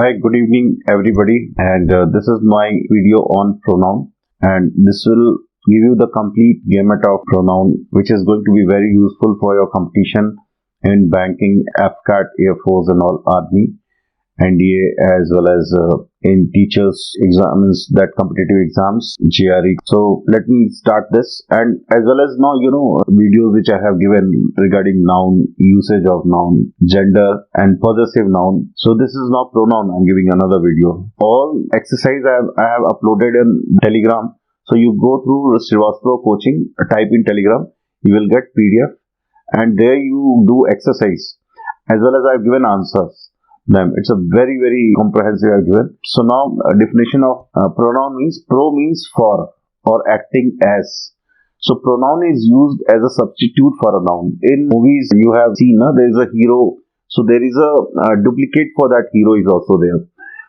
Hi, good evening, everybody. And this is my video on pronoun, and this will give you the complete gamut of pronoun, which is going to be very useful for your competition in banking, FCAT, Air Force, and all Army, NDA, as well as in teachers exams, that competitive exams, GRE. So let me start this, and as well as now videos which I have given regarding noun, usage of noun, gender, and possessive noun. So this is now pronoun. I'm giving another video. All exercise I have uploaded in Telegram. So you go through Srivastava coaching, type in Telegram, you will get PDF, and there you do exercise as well as I've given answers. It's a very comprehensive I've given. So now definition of pronoun means pro means for or acting as. So pronoun is used as a substitute for a noun. In movies you have seen there is a hero, so there is a duplicate for that hero is also there.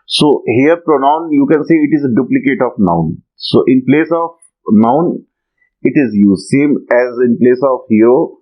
So here pronoun, you can say it is a duplicate of noun. So in place of noun it is used, same as in place of hero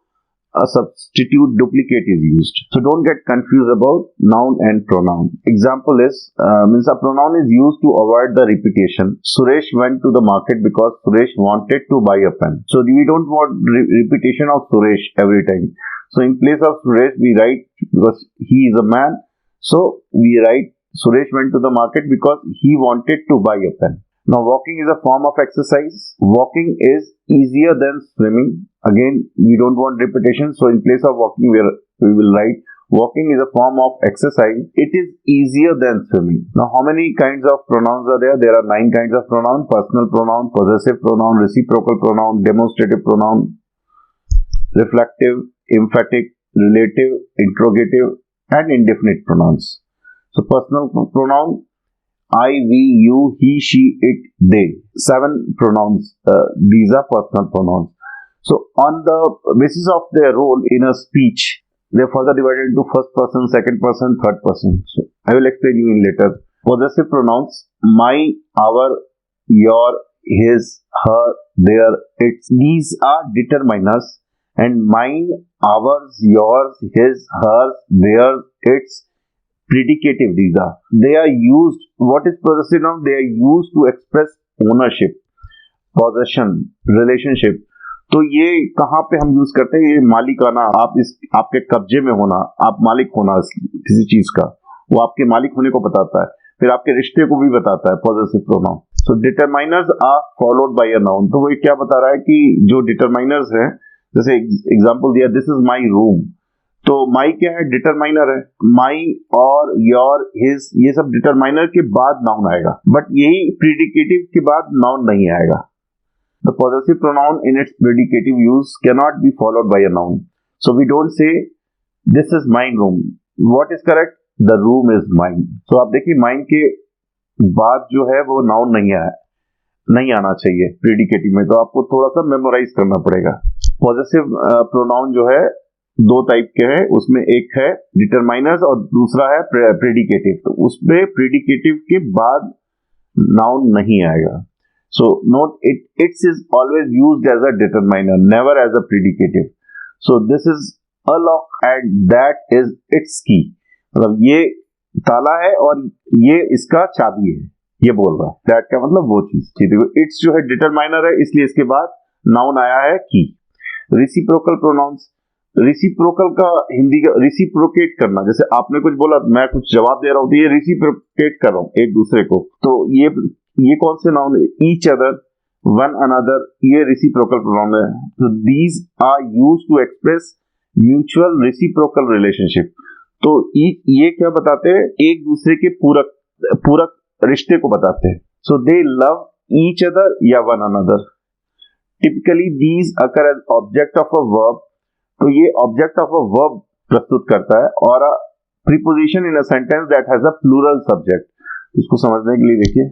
a substitute duplicate is used. So don't get confused about noun and pronoun. Example is, means a pronoun is used to avoid the repetition. Suresh went to the market because Suresh wanted to buy a pen. So we don't want repetition of Suresh every time. So in place of Suresh we write, because he is a man, so we write Suresh went to the market because he wanted to buy a pen. Now walking is a form of exercise. Walking is easier than swimming. Again, we don't want repetition, so in place of walking we will write walking is a form of exercise. It is easier than swimming. Now how many kinds of pronouns are there? There are 9 kinds of pronoun: personal pronoun, possessive pronoun, reciprocal pronoun, demonstrative pronoun, reflective, emphatic, relative, interrogative, and indefinite pronouns. So personal pronoun: I, we, you, he, she, it, they. 7 pronouns. These are personal pronouns. So on the basis of their role in a speech, they are further divided into first person, second person, third person. So I will explain you in later. Possessive pronouns: my, our, your, his, her, their, its. These are determiners, and mine, ours, yours, his, hers, theirs, its. Predicative, these are. They are used. What is possessive noun? They are used to express ownership, possession, relationship. तो ये कहाँ पे हम use करते हैं? ये मालिकाना, आपके कब्जे में होना, आप मालिक होना किसी चीज का, वो आपके मालिक होने को बताता है, फिर आपके रिश्ते को भी बताता है possessive pronoun. So determiners are followed by a noun. तो वो क्या बता रहा है कि जो determiners हैं, जैसे एग्जाम्पल दिया, दिस इज माई रूम, तो माई क्या है? डिटरमाइनर है. माई और योर, हिज, ये सब डिटरमाइनर के बाद नाउन आएगा, बट यही प्रीडिकेटिव के बाद नाउन नहीं आएगा. The possessive pronoun in its predicative use can not be followed by a noun. So we don't say this is mine room. What is correct? The room is mine. So आप देखिए, mine के बाद जो है वो noun नहीं आना चाहिए प्रीडिकेटिव में, तो आपको थोड़ा सा मेमोराइज करना पड़ेगा. पॉजेसिव प्रोनाउन जो है 2 टाइप के हैं, उसमें एक है डिटरमाइनर्स और दूसरा है प्रेडिकेटिव. तो उसमें प्रेडिकेटिव के बाद नाउन नहीं आएगा. So note its is always used as a determiner, never as a predicative. So this is a lock and that is its key. मतलब ये ताला है और ये इसका चाबी है, ये बोल रहा है. दैट का मतलब वो चीज. ठीक है, इट्स जो है डिटरमाइनर है, इसलिए इसके बाद नाउन आया है की. Reciprocal pronounce. रिसिप्रोकल का हिंदी का रिसिप्रोकेट करना, जैसे आपने कुछ बोला, मैं कुछ जवाब दे रहा हूं, तो ये रिसिप्रोकेट कर रहा हूं एक दूसरे को. तो ये कौन से नाउन है? ईच अदर, वन अनदर, ये रिसिप्रोकल प्रोनाउन है. तो these are used to express mutual reciprocal relationship. तो ये क्या बताते हैं? एक दूसरे के पूरक रिश्ते को बताते हैं. So they love each other या one another. Typically these occur as object of a verb. तो ये ऑब्जेक्ट ऑफ अ वर्ब प्रस्तुत करता है, और preposition in a sentence that has a plural subject. इसको समझने के लिए देखिए,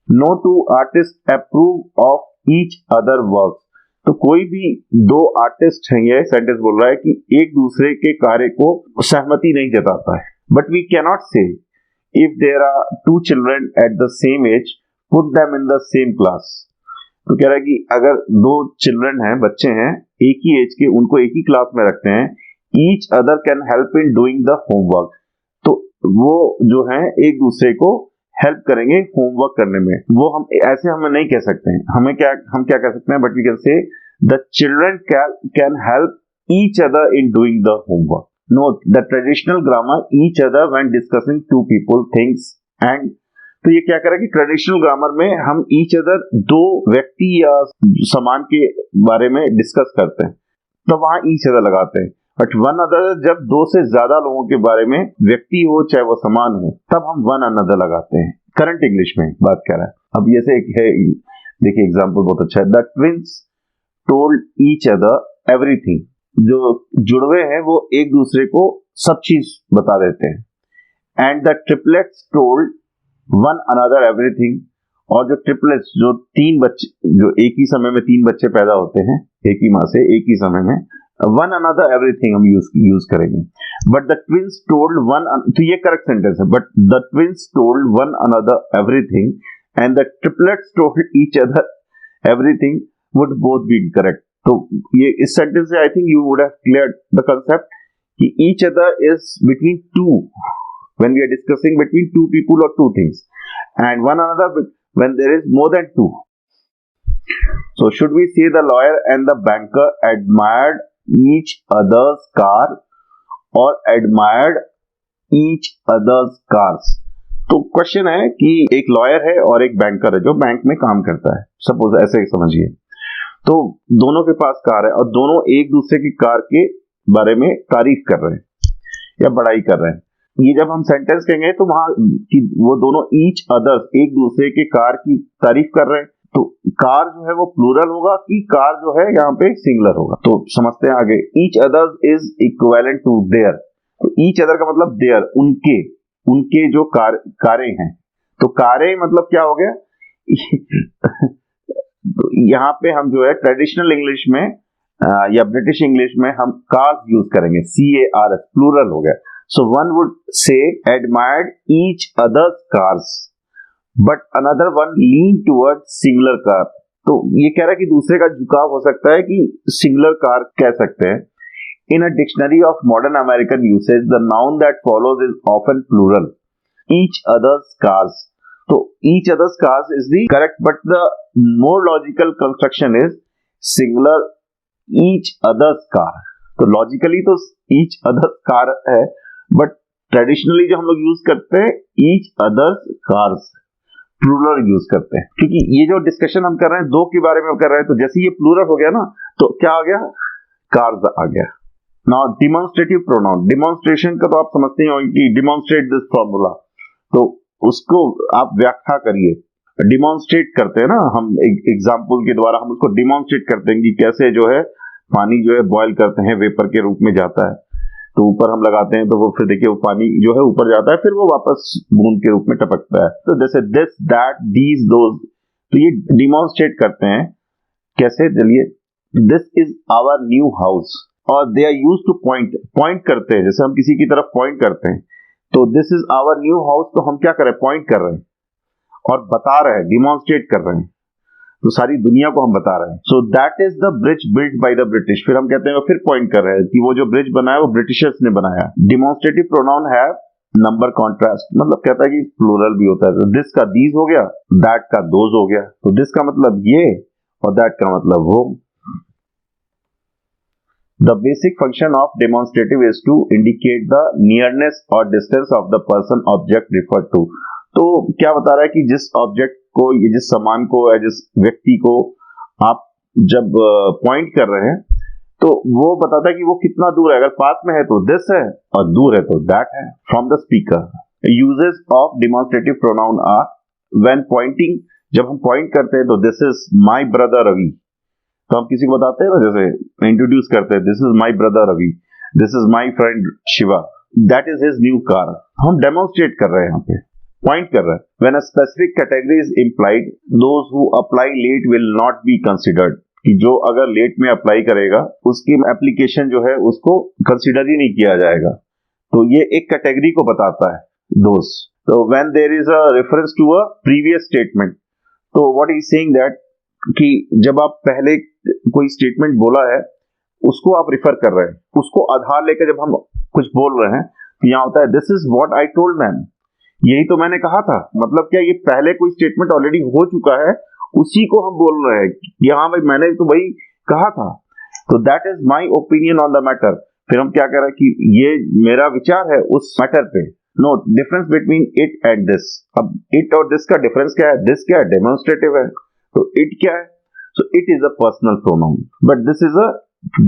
no two artist approve of each other work. तो कोई भी 2 आर्टिस्ट हैं, ये सेंटेंस बोल रहा है कि एक दूसरे के कार्य को सहमति नहीं जताता है. But we cannot say if there are 2 children at the same age, put them in the same class. तो कह रहा है कि अगर 2 चिल्ड्रन हैं, बच्चे हैं एक ही एज के, उनको एक ही क्लास में रखते हैं, each other can help in doing the homework. तो वो जो है एक दूसरे को हेल्प करेंगे होमवर्क करने में। वो हम ऐसे हमें नहीं कह सकते हैं, हम क्या कह सकते हैं, but we can say the children can help each other in doing the homework. Note the traditional grammar each other when discussing two people things and. तो ये क्या करें कि ट्रेडिशनल ग्रामर में हम ईच अदर दो व्यक्ति या सामान के बारे में डिस्कस करते हैं तो वहां ईच अदर लगाते हैं। बट वन अदर जब दो से ज्यादा लोगों के बारे में, व्यक्ति हो चाहे वो सामान हो, तब हम वन अनदर लगाते हैं। करंट इंग्लिश में बात कर रहा है। अब जैसे एक है, देखिए एग्जांपल बहुत अच्छा है। The twins told each other everything. जो जुड़वे हैं वो एक दूसरे को सब चीज बता देते हैं। And the triplets told one another everything. और जो ट्रिपलेट्स, जो तीन बच्चे, जो एक ही समय में तीन बच्चे पैदा होते हैं एक ही माँ से एक ही समय में, वन अनदर एवरीथिंग हम यूज करेंगे। But the twins told one, तो ये करेक्ट सेंटेंस है। But the twins told one another everything and the triplets told each other everything would both be correct. तो ये इस सेंटेंस से I think you would have cleared the concept कि each other is between two when we are discussing between two people or two things, and one another when there is more than two. So should we say the lawyer and the banker admired each other's car or admired each other's cars? तो question है कि एक lawyer है और एक banker है जो bank में काम करता है, सपोज ऐसे ही समझिए। तो दोनों के पास कार है और दोनों एक दूसरे की कार के बारे में तारीफ कर रहे हैं या बड़ाई कर रहे हैं। ये जब हम सेंटेंस कहेंगे तो वहां कि वो दोनों ईच अदर्स, एक दूसरे के कार की तारीफ कर रहे हैं, तो कार जो है वो प्लूरल होगा कि कार जो है यहाँ पे सिंगुलर होगा। तो समझते हैं आगे। Each other's is equivalent to their. तो ईच अदर का मतलब देयर, उनके जो कारें हैं। तो कारें मतलब क्या हो गया तो यहाँ पे हम जो है ट्रेडिशनल इंग्लिश में या ब्रिटिश इंग्लिश में हम कार्स यूज करेंगे, CARS, प्लूरल हो गया। So one would say admired each other's cars, but another one leaned towards singular car. तो ये कह रहा है कि दूसरे का झुकाव हो सकता है कि सिंगुलर कार कह सकते हैं। In a dictionary of modern American usage, the noun that follows is often plural. Each other's cars. So each other's cars is the correct, but the more logical construction is singular each other's car. तो logically तो each other's car है, बट traditionally जो हम लोग use करते हैं each other's cars, plural use करते हैं। क्योंकि ये जो डिस्कशन हम कर रहे हैं दो के बारे में कर रहे हैं, तो जैसे ये प्लूरल हो गया ना, तो क्या आ गया, कार्स आ गया। नाउ डिमॉन्स्ट्रेटिव प्रोनाउन, डिमॉन्स्ट्रेशन का तो आप समझते ही होंगे कि डिमॉन्स्ट्रेट दिस फॉर्मूला, तो उसको आप व्याख्या करिए। डिमॉन्स्ट्रेट करते हैं ना हम, एग्जाम्पल के द्वारा हम उसको डिमॉन्स्ट्रेट करते हैं कि कैसे जो है पानी जो है बॉयल करते हैं, वेपर के रूप में जाता है, तो ऊपर हम लगाते हैं तो वो फिर देखिए वो पानी जो है ऊपर जाता है, फिर वो वापस बूंद के रूप में टपकता है। तो जैसे दिस, दैट, दीज, दोज, तो ये डिमॉन्स्ट्रेट करते हैं। कैसे, चलिए, this is our new house, और they are use to point करते हैं। जैसे हम किसी की तरफ पॉइंट करते हैं तो this is our new house, तो हम क्या कर रहे हैं, पॉइंट कर रहे हैं और बता रहे हैं, डिमॉन्स्ट्रेट कर रहे हैं, तो सारी दुनिया को हम बता रहे हैं। So that is the bridge built by the British. फिर हम कहते हैं, फिर पॉइंट कर रहे हैं कि वो जो ब्रिज बनाया वो ब्रिटिशर्स ने बनाया। डिमॉन्स्ट्रेटिव प्रोनाउन है नंबर कॉन्ट्रास्ट, मतलब कहता है कि प्लूरल भी होता है। तो दिस का दीज हो गया, दैट का दोज हो गया। तो दिस का मतलब ये और दैट का मतलब वो। The basic function of demonstrative is to indicate the nearness or distance of the person object referred to. तो क्या बता रहा है कि जिस ऑब्जेक्ट को, ये जिस सामान को या जिस व्यक्ति को आप जब पॉइंट कर रहे हैं तो वो बताता है कि वो कितना दूर है। अगर पास में है तो दिस है और दूर है तो दैट है। From the speaker uses of demonstrative pronoun are when pointing, जब हम पॉइंट करते हैं तो this is my brother Ravi, तो हम किसी को बताते हैं ना, जैसे इंट्रोड्यूस करते हैं, this is my brother Ravi, this is my friend Shiva, that is his new car. हम डेमोन्स्ट्रेट कर रहे हैं, यहाँ पे पॉइंट कर रहे हैं। When a specific category is implied, those who apply late will not be considered, कि जो अगर लेट में अप्लाई करेगा उसकी एप्लीकेशन जो है उसको कंसिडर ही नहीं किया जाएगा। तो ये एक कैटेगरी को बताता है, दोज। तो when there is a reference to a previous statement, तो व्हाट इज सेइंग दैट कि जब आप पहले कोई स्टेटमेंट बोला है उसको आप रिफर कर रहे हैं, उसको आधार लेकर जब हम कुछ बोल रहे हैं यहाँ होता है this is what I told ma'am, यही तो मैंने कहा था। मतलब क्या, ये पहले कोई स्टेटमेंट ऑलरेडी हो चुका है, उसी को हम बोल रहे हैं कि हाँ भाई मैंने तो वही कहा था। तो that is my opinion on the matter. फिर हम क्या कह रहे हैं कि ये मेरा विचार है उस मैटर पे। No difference between it and this. अब इट और दिस का डिफरेंस क्या है? दिस क्या है? डेमोन्स्ट्रेटिव है। तो इट क्या है? So it is a personal pronoun but this is a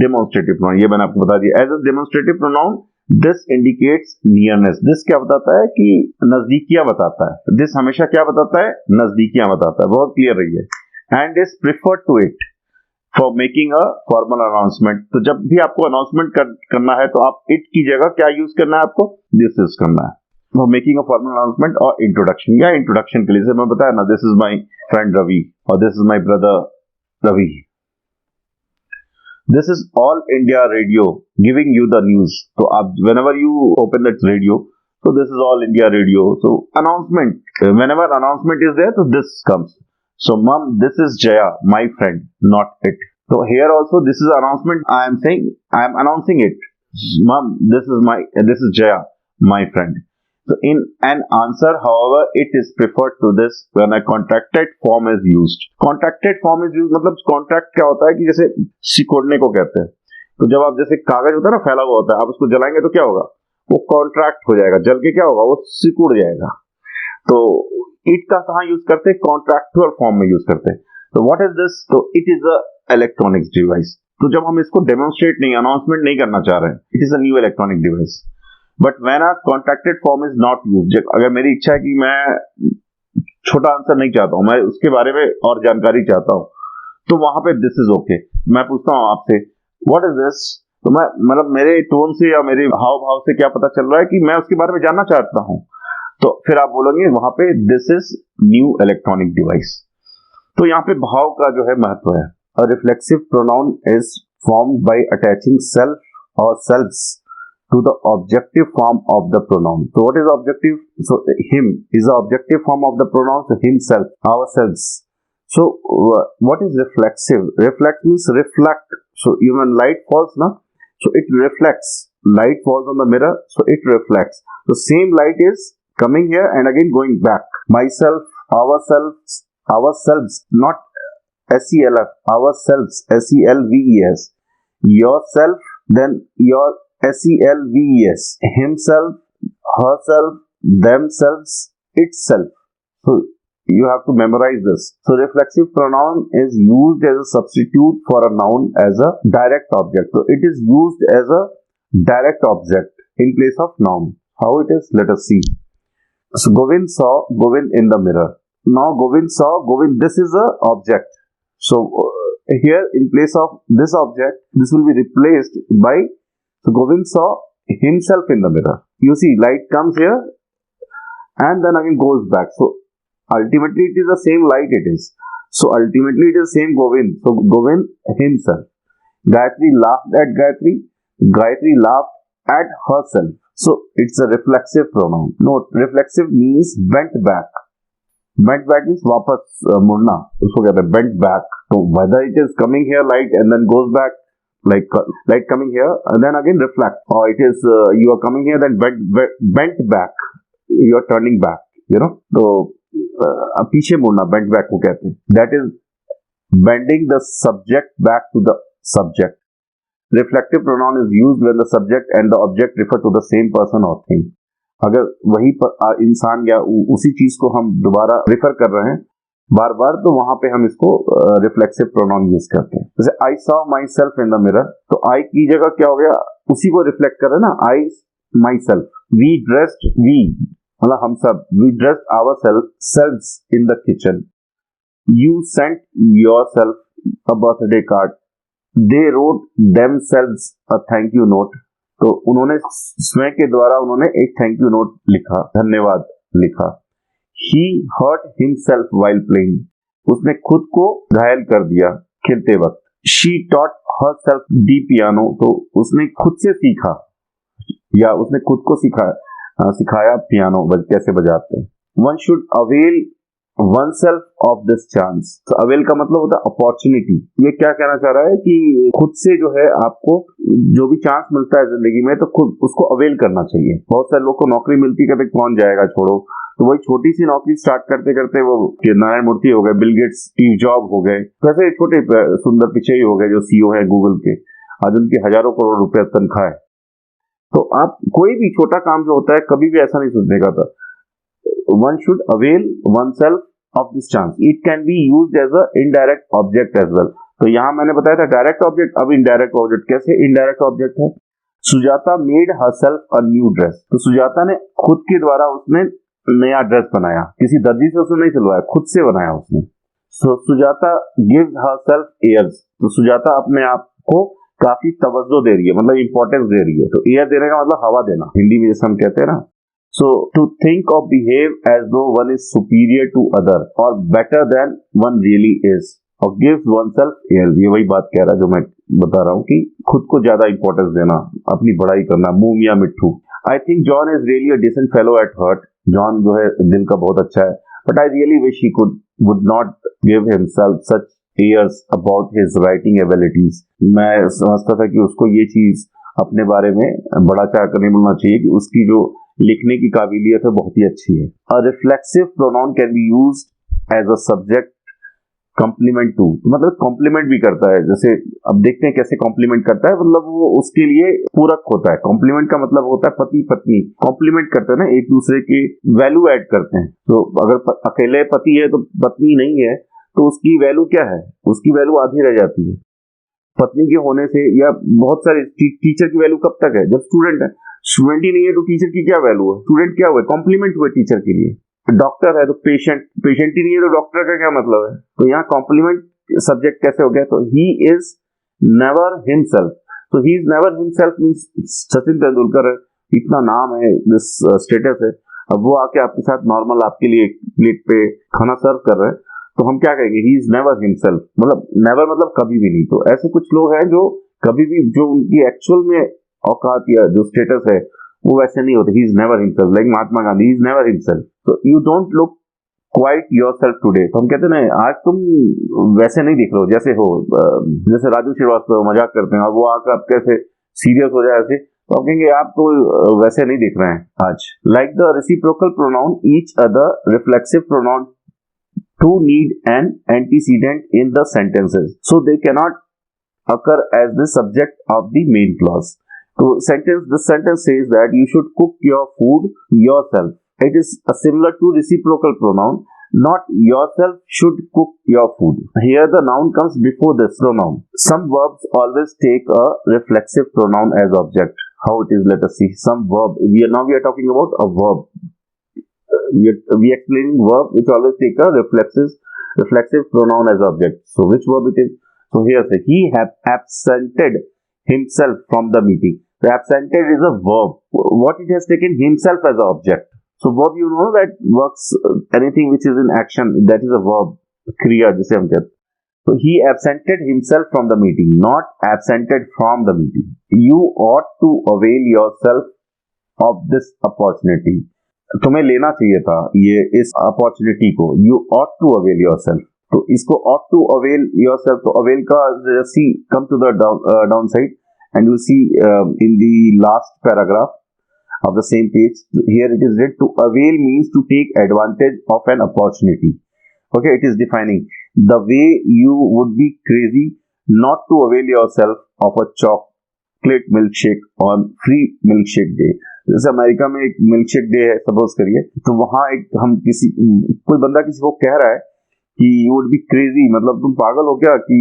demonstrative pronoun. ये मैंने आपको बता दिया। As a demonstrative pronoun this indicates nearness. This क्या बताता है? कि नजदीकियां बताता है। दिस हमेशा क्या बताता है? नजदीकियां बताता है। बहुत क्लियर रही है। And is preferred to it for making a formal announcement. तो जब भी आपको अनाउंसमेंट करना है तो आप इट की जगह क्या यूज करना है? आपको दिस यूज करना है for making a formal announcement और इंट्रोडक्शन। या इंट्रोडक्शन के लिए से मैं बताया ना, this is my friend Ravi और this is my brother Ravi. This is All India Radio giving you the news. तो आप whenever you open that radio, so this is all India radio. So announcement, whenever announcement is there, so this comes. So mom, this is Jaya, my friend, not it. So here also this is announcement. I am saying, I am announcing it. Mom, this is Jaya, my friend. So in an answer, however, it is preferred to this when a contracted form is used. Contracted form is used मतलब contract क्या होता है कि जैसे सिकोड़ने को कहते हैं। तो जब आप जैसे कागज होता है ना, फैला हुआ होता है, आप उसको जलाएंगे तो क्या होगा? वो कॉन्ट्रैक्ट हो जाएगा, जल के क्या होगा? वो सिकुड़ जाएगा। तो इट का कहाँ यूज करते हैं? कॉन्ट्रैक्चुअल फॉर्म में यूज करते हैं। तो व्हाट इज दिस? तो it is a electronics device. तो जब हम इसको डेमोन्स्ट्रेट नहीं, अनाउंसमेंट नहीं करना चाह रहे हैं, it is a new electronic device. But when a contracted form is not used, अगर मेरी इच्छा है कि मैं छोटा आंसर नहीं चाहता हूं, मैं उसके बारे में और जानकारी चाहता हूं, तो वहां पे दिस इज ओके। मैं पूछता हूं आपसे व्हाट इज दिस? तो मैं मतलब मेरे टोन से या मेरे हाव भाव से क्या पता चल रहा है कि मैं उसके बारे में जानना चाहता हूं। तो फिर आप बोलोगे वहां पे this is new electronic device. तो यहाँ पे भाव का जो है महत्व है। A reflexive pronoun is formed by attaching self और selves to the objective form of the pronoun. So what is objective? So him is the objective form of the pronoun. So himself, ourselves. So what is reflexive? Reflect means reflect. So even light falls, na? So it reflects. Light falls on the mirror, so it reflects. The same light is coming here and again going back. Myself, ourselves, not S-E-L-F, ourselves, S-E-L-V-E-S. Yourself, then your S-E-L-V-E-S. Himself, herself, themselves, itself. So you have to memorize this. So reflexive pronoun is used as a substitute for a noun as a direct object. So it is used as a direct object in place of noun. How it is? Let us see. So Govind saw Govind in the mirror. Now Govind saw Govind. This is a object. So here in place of this object, this will be replaced by, so Govind saw himself in the mirror. You see, light comes here and then again goes back. So ultimately it is the same light it is. So ultimately it is same Govind. So Govind himself. Gayatri laughed at Gayatri. Gayatri laughed at herself. So it's a reflexive pronoun. Note, reflexive means bent back. Bent back means वापस मुड़ना, उसको कहते हैं bent back. So whether it is coming here light and then goes back, like light coming here and then again reflect, or it is you are coming here then bent back, you are turning back, you know. तो पीछे मुड़ना bent back को कहते हैं. That is bending the subject back to the subject. Reflective pronoun is used when the subject and the object refer to the same person or thing. अगर वही इंसान या उसी चीज को हम दोबारा रेफर कर रहे हैं बार बार, तो वहां पे हम इसको रिफ्लेक्सिव प्रोनाउन यूज करते हैं। जैसे I saw my self in the mirror, तो आई की जगह क्या हो गया? उसी को रिफ्लेक्ट कर रहे हैं ना, I myself. We dressed, we मतलब हम सब, we dressed ourselves in the kitchen. You sent yourself a birthday card. They wrote themselves a thank you note. तो उन्होंने स्वयं के द्वारा उन्होंने एक थैंक यू नोट लिखा, धन्यवाद लिखा। He hurt himself while playing. उसने खुद को घायल कर दिया खेलते वक्त। She taught herself the piano. तो उसने खुद से सीखा या उसने खुद को सिखाया पियानो कैसे बजाते हैं। One should avail one self of this chance. तो अवेल का मतलब होता है अपॉर्चुनिटी। ये क्या कहना चाह रहा है कि खुद से जो है आपको जो भी चांस मिलता है जिंदगी में तो खुद उसको अवेल करना चाहिए। बहुत सारे लोग को नौकरी मिलती है, कहते कौन जाएगा छोड़ो, तो वही छोटी सी नौकरी स्टार्ट करते करते वो नारायण मूर्ति हो गए, बिल गेट्स, स्टीव जॉब हो गए, वैसे छोटे सुंदर पिचई हो गए जो सीईओ है गूगल के, आज उनकी हजारों करोड़ रुपए तनख्वाह है। तो आप कोई भी छोटा काम जो होता है कभी भी ऐसा नहीं सोचने का था। One should avail oneself of this chance. It can be used as a indirect object as well. तो यहाँ मैंने बताया था डायरेक्ट ऑब्जेक्ट, अब इनडायरेक्ट ऑब्जेक्ट। कैसे इनडायरेक्ट ऑब्जेक्ट है? Sujata made herself a new dress. तो सुजाता ने खुद के द्वारा उसने नया ड्रेस बनाया, किसी दर्जी से उसने नहीं सिलवाया, खुद से बनाया उसने। सो सुजाता गिव्स हरसेल्फ एयर्स। तो सुजाता अपने आप को काफी तवज्जो दे रही है, मतलब इंपॉर्टेंस दे रही है। तो एयर देने का मतलब हवा देना, हिंदी में जैसे हम कहते हैं ना। सो टू थिंक और behave as though one is superior to other और better than one really is और गिव्स वन सेल्फ एयर। ये वही बात कह रहा है जो मैं बता रहा हूँ कि खुद को ज्यादा इंपॉर्टेंस देना, अपनी बड़ाई करना, मुंह मियां मिट्ठू। I think John is really a decent fellow at heart. John जो है दिल का बहुत अच्छा है, but I really wish he would not give himself such airs about his writing abilities. मैं समझता था कि उसको ये चीज अपने बारे में बड़ा चाह कर नहीं बोलना चाहिए कि उसकी जो लिखने की काबिलियत है बहुत ही अच्छी है। A reflexive pronoun can be used as a subject complement to, मतलब कॉम्प्लीमेंट भी करता है। जैसे अब देखते हैं कैसे कॉम्प्लीमेंट करता है, मतलब वो उसके लिए पूरक होता है। कॉम्प्लीमेंट का मतलब होता है पति पत्नी कॉम्प्लीमेंट करते हैं ना, एक दूसरे की वैल्यू ऐड करते हैं। तो अगर अकेले पति है तो पत्नी नहीं है तो उसकी वैल्यू क्या है? उसकी वैल्यू आधी रह जाती है। पत्नी के होने से, या बहुत सारे टीचर की वैल्यू कब तक है? जब स्टूडेंट है। स्टूडेंट ही नहीं है तो टीचर की क्या वैल्यू है? स्टूडेंट क्या हुए? कॉम्प्लीमेंट हुए टीचर के लिए। डॉक्टर है तो पेशेंट ही नहीं है तो डॉक्टर का क्या मतलब है? तो यहाँ कॉम्प्लीमेंट सब्जेक्ट कैसे हो गया? तो ही इज नेवर हिमसेल्फ। तो he is never himself means Sachin Tendulkar है, इतना नाम है, दिस स्टेटस है, अब वो आके आपके साथ नॉर्मल आपके लिए प्लेट पे खाना सर्व कर रहे हैं, तो हम क्या कहेंगे? ही इज नेवर हिमसेल्फ, मतलब नेवर मतलब कभी भी नहीं। तो ऐसे कुछ लोग हैं जो कभी भी, जो उनकी एक्चुअल में औकात या जो स्टेटस है वो वैसे नहीं होते। He is never himself, like Mahatma Gandhi, he is never himself. तो you don't look quite yourself today. तो हम कहते हैं ना, आज तुम वैसे नहीं दिख रहे हो जैसे हो। जैसे राजू श्रीवास्तव मजाक करते हैं और वो आकर आप कैसे सीरियस हो जाए ऐसे, तो आप कहेंगे आप तो वैसे नहीं दिख रहे हैं आज। Like the reciprocal pronoun each other reflexive pronoun to need an antecedent in the sentences, so they cannot occur as the subject of the main clause. So this sentence says that you should cook your food yourself. It is similar to reciprocal pronoun, not yourself should cook your food. Here the noun comes before this pronoun. Some verbs always take a reflexive pronoun as object. How it is, let us see. Some verb, we are talking about a verb. We explaining verb which always take a reflexive pronoun as object. So which verb it is? So here say he have absented himself from the meeting. The absented is a verb. What it has taken himself as an object. So verb, you know that works, anything which is in action, that is a verb. Kriya जिसे हम कहते हैं. So he absented himself from the meeting, not absented from the meeting. You ought to avail yourself of this opportunity. तुम्हें लेना चाहिए था ये इस अपॉर्चुनिटी को। You ought to avail yourself. तो इसको ऑट टू अवेल योरसेल्फ, तो अवेल का see come to the down side and you see in the last paragraph of the same page. Here it is written to avail means to take advantage of an opportunity. Okay, it is defining the way you would be crazy not to avail yourself of a chocolate milkshake on free milkshake day. जैसे America में एक milkshake day है suppose करिए, तो वहां एक हम कोई बंदा किसी को कह रहा है कि यू वुड बी क्रेजी, मतलब तुम पागल हो क्या कि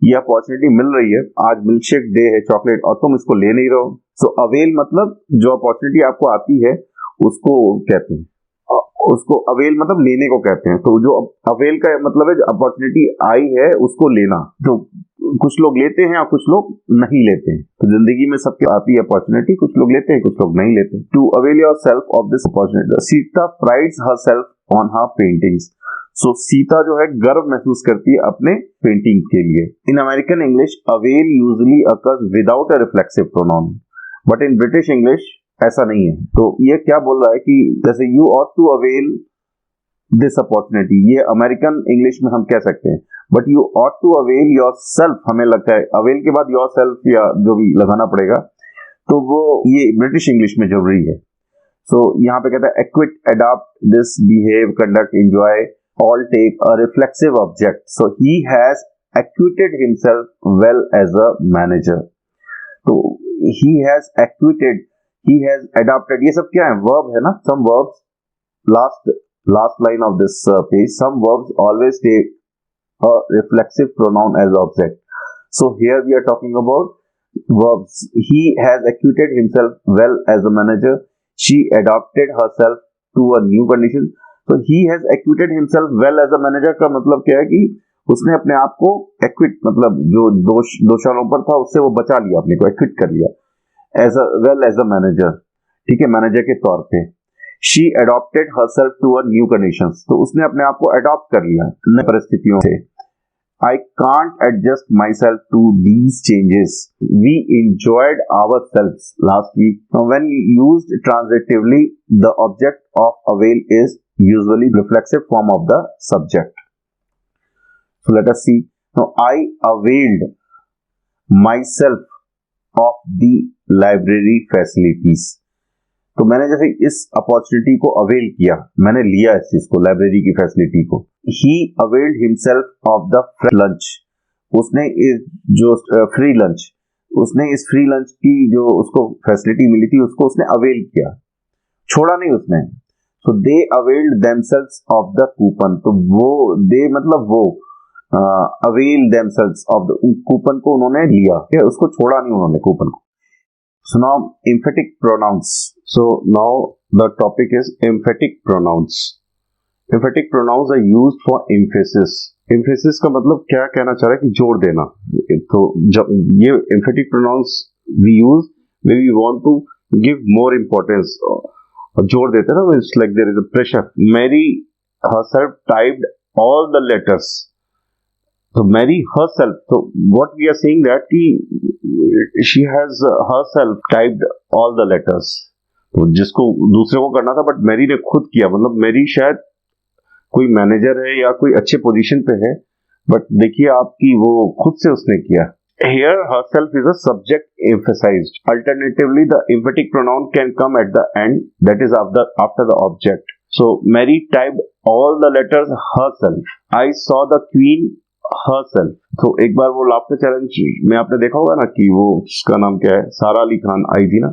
ये अपॉर्चुनिटी मिल रही है, आज मिल्कशेक डे है चॉकलेट और तुम इसको ले नहीं रहो। सो अवेल मतलब जो अपॉर्चुनिटी आपको आती है उसको कहते हैं, उसको अवेल मतलब लेने को कहते हैं। तो जो अवेल का मतलब है जो अपॉर्चुनिटी आई है उसको लेना। तो कुछ लोग लेते हैं और कुछ लोग नहीं लेते हैं। तो जिंदगी में सबके आती है अपॉर्चुनिटी, कुछ लोग लेते हैं कुछ लोग नहीं लेते। To avail yourself of this opportunity. Sita prides herself on her paintings. So Sita जो है गर्व महसूस करती है अपने पेंटिंग के लिए। In American English avail usually occurs without a reflexive pronoun, but in British English ऐसा नहीं है। तो ये क्या बोल रहा है कि जैसे you ought to avail this opportunity, ये अमेरिकन इंग्लिश में हम कह सकते हैं, but you ought to avail yourself, हमें लगता है अवेल के बाद योर सेल्फ या जो भी लगाना पड़ेगा, तो वो ये ब्रिटिश इंग्लिश में जरूरी है। सो यहाँ पे कहता है acquit, adopt, this, behave, conduct, enjoy, all take a reflexive object. So he has acquitted himself well as a manager। तो he has acquitted, he has adopted, ये सब क्या है, verb है ना, some verbs, last line of this page, some verbs always take a reflexive pronoun as object। So here we are talking about verbs। he has acquitted himself well as a manager, she adopted herself to a new condition। so he has acquitted himself well as a manager का मतलब क्या है कि उसने अपने आप को equity, मतलब जो दोषारों पर था उससे वो बचा लिया, अपने को एक्विट कर लिया as a well as a manager, ठीक है, मैनेजर के तौर पे। She adopted herself to a new conditions, तो उसने अपने आप को अडॉप्ट कर लिया नई परिस्थितियों से। I can't adjust myself to these changes, we enjoyed ourselves last week। Now when used transitively, the object of avail is usually reflexive form of the subject। So let us see। Now I availed myself of the library facilities। तो मैंने जैसे इस opportunity को avail किया, मैंने लिया इस चीज को, लाइब्रेरी की फैसिलिटी को। He availed himself of the free lunch, उसने इस जो फ्री लंच, उसने इस फ्री लंच की जो उसको फैसिलिटी मिली थी उसको उसने अवेल किया, छोड़ा नहीं उसने। So they availed themselves of the coupon। तो वो they मतलब वो avail themselves of the coupon को उन्होंने लिया, उसको छोड़ा नहीं उन्होंने कूपन को। So now emphatic pronouns। So now the topic is emphatic pronouns। emphatic pronouns are used for emphasis। emphasis का मतलब क्या कहना चाह रहा है कि जोर देना। तो जब ये emphatic pronouns we use when we want to give more importance, जोर देते हैं ना, it's like there is a pressure। Mary herself typed all the letters। तो Mary herself, so what we are saying that कि she has herself typed all the letters। तो जिसको दूसरे को करना था बट मैरी ने खुद किया, मतलब मैरी शायद कोई मैनेजर है या कोई अच्छे पोजीशन पे है, बट देखिए आपकी वो खुद से उसने किया। Here herself is a subject emphasized। Alternatively the emphatic pronoun can come at the end, that is after the object। So Mary typed all the letters herself। I saw the queen herself। तो एक बार वो laughter challenge में आपने देखा होगा ना कि वो उसका नाम क्या है, सारा अली खान आई थी ना,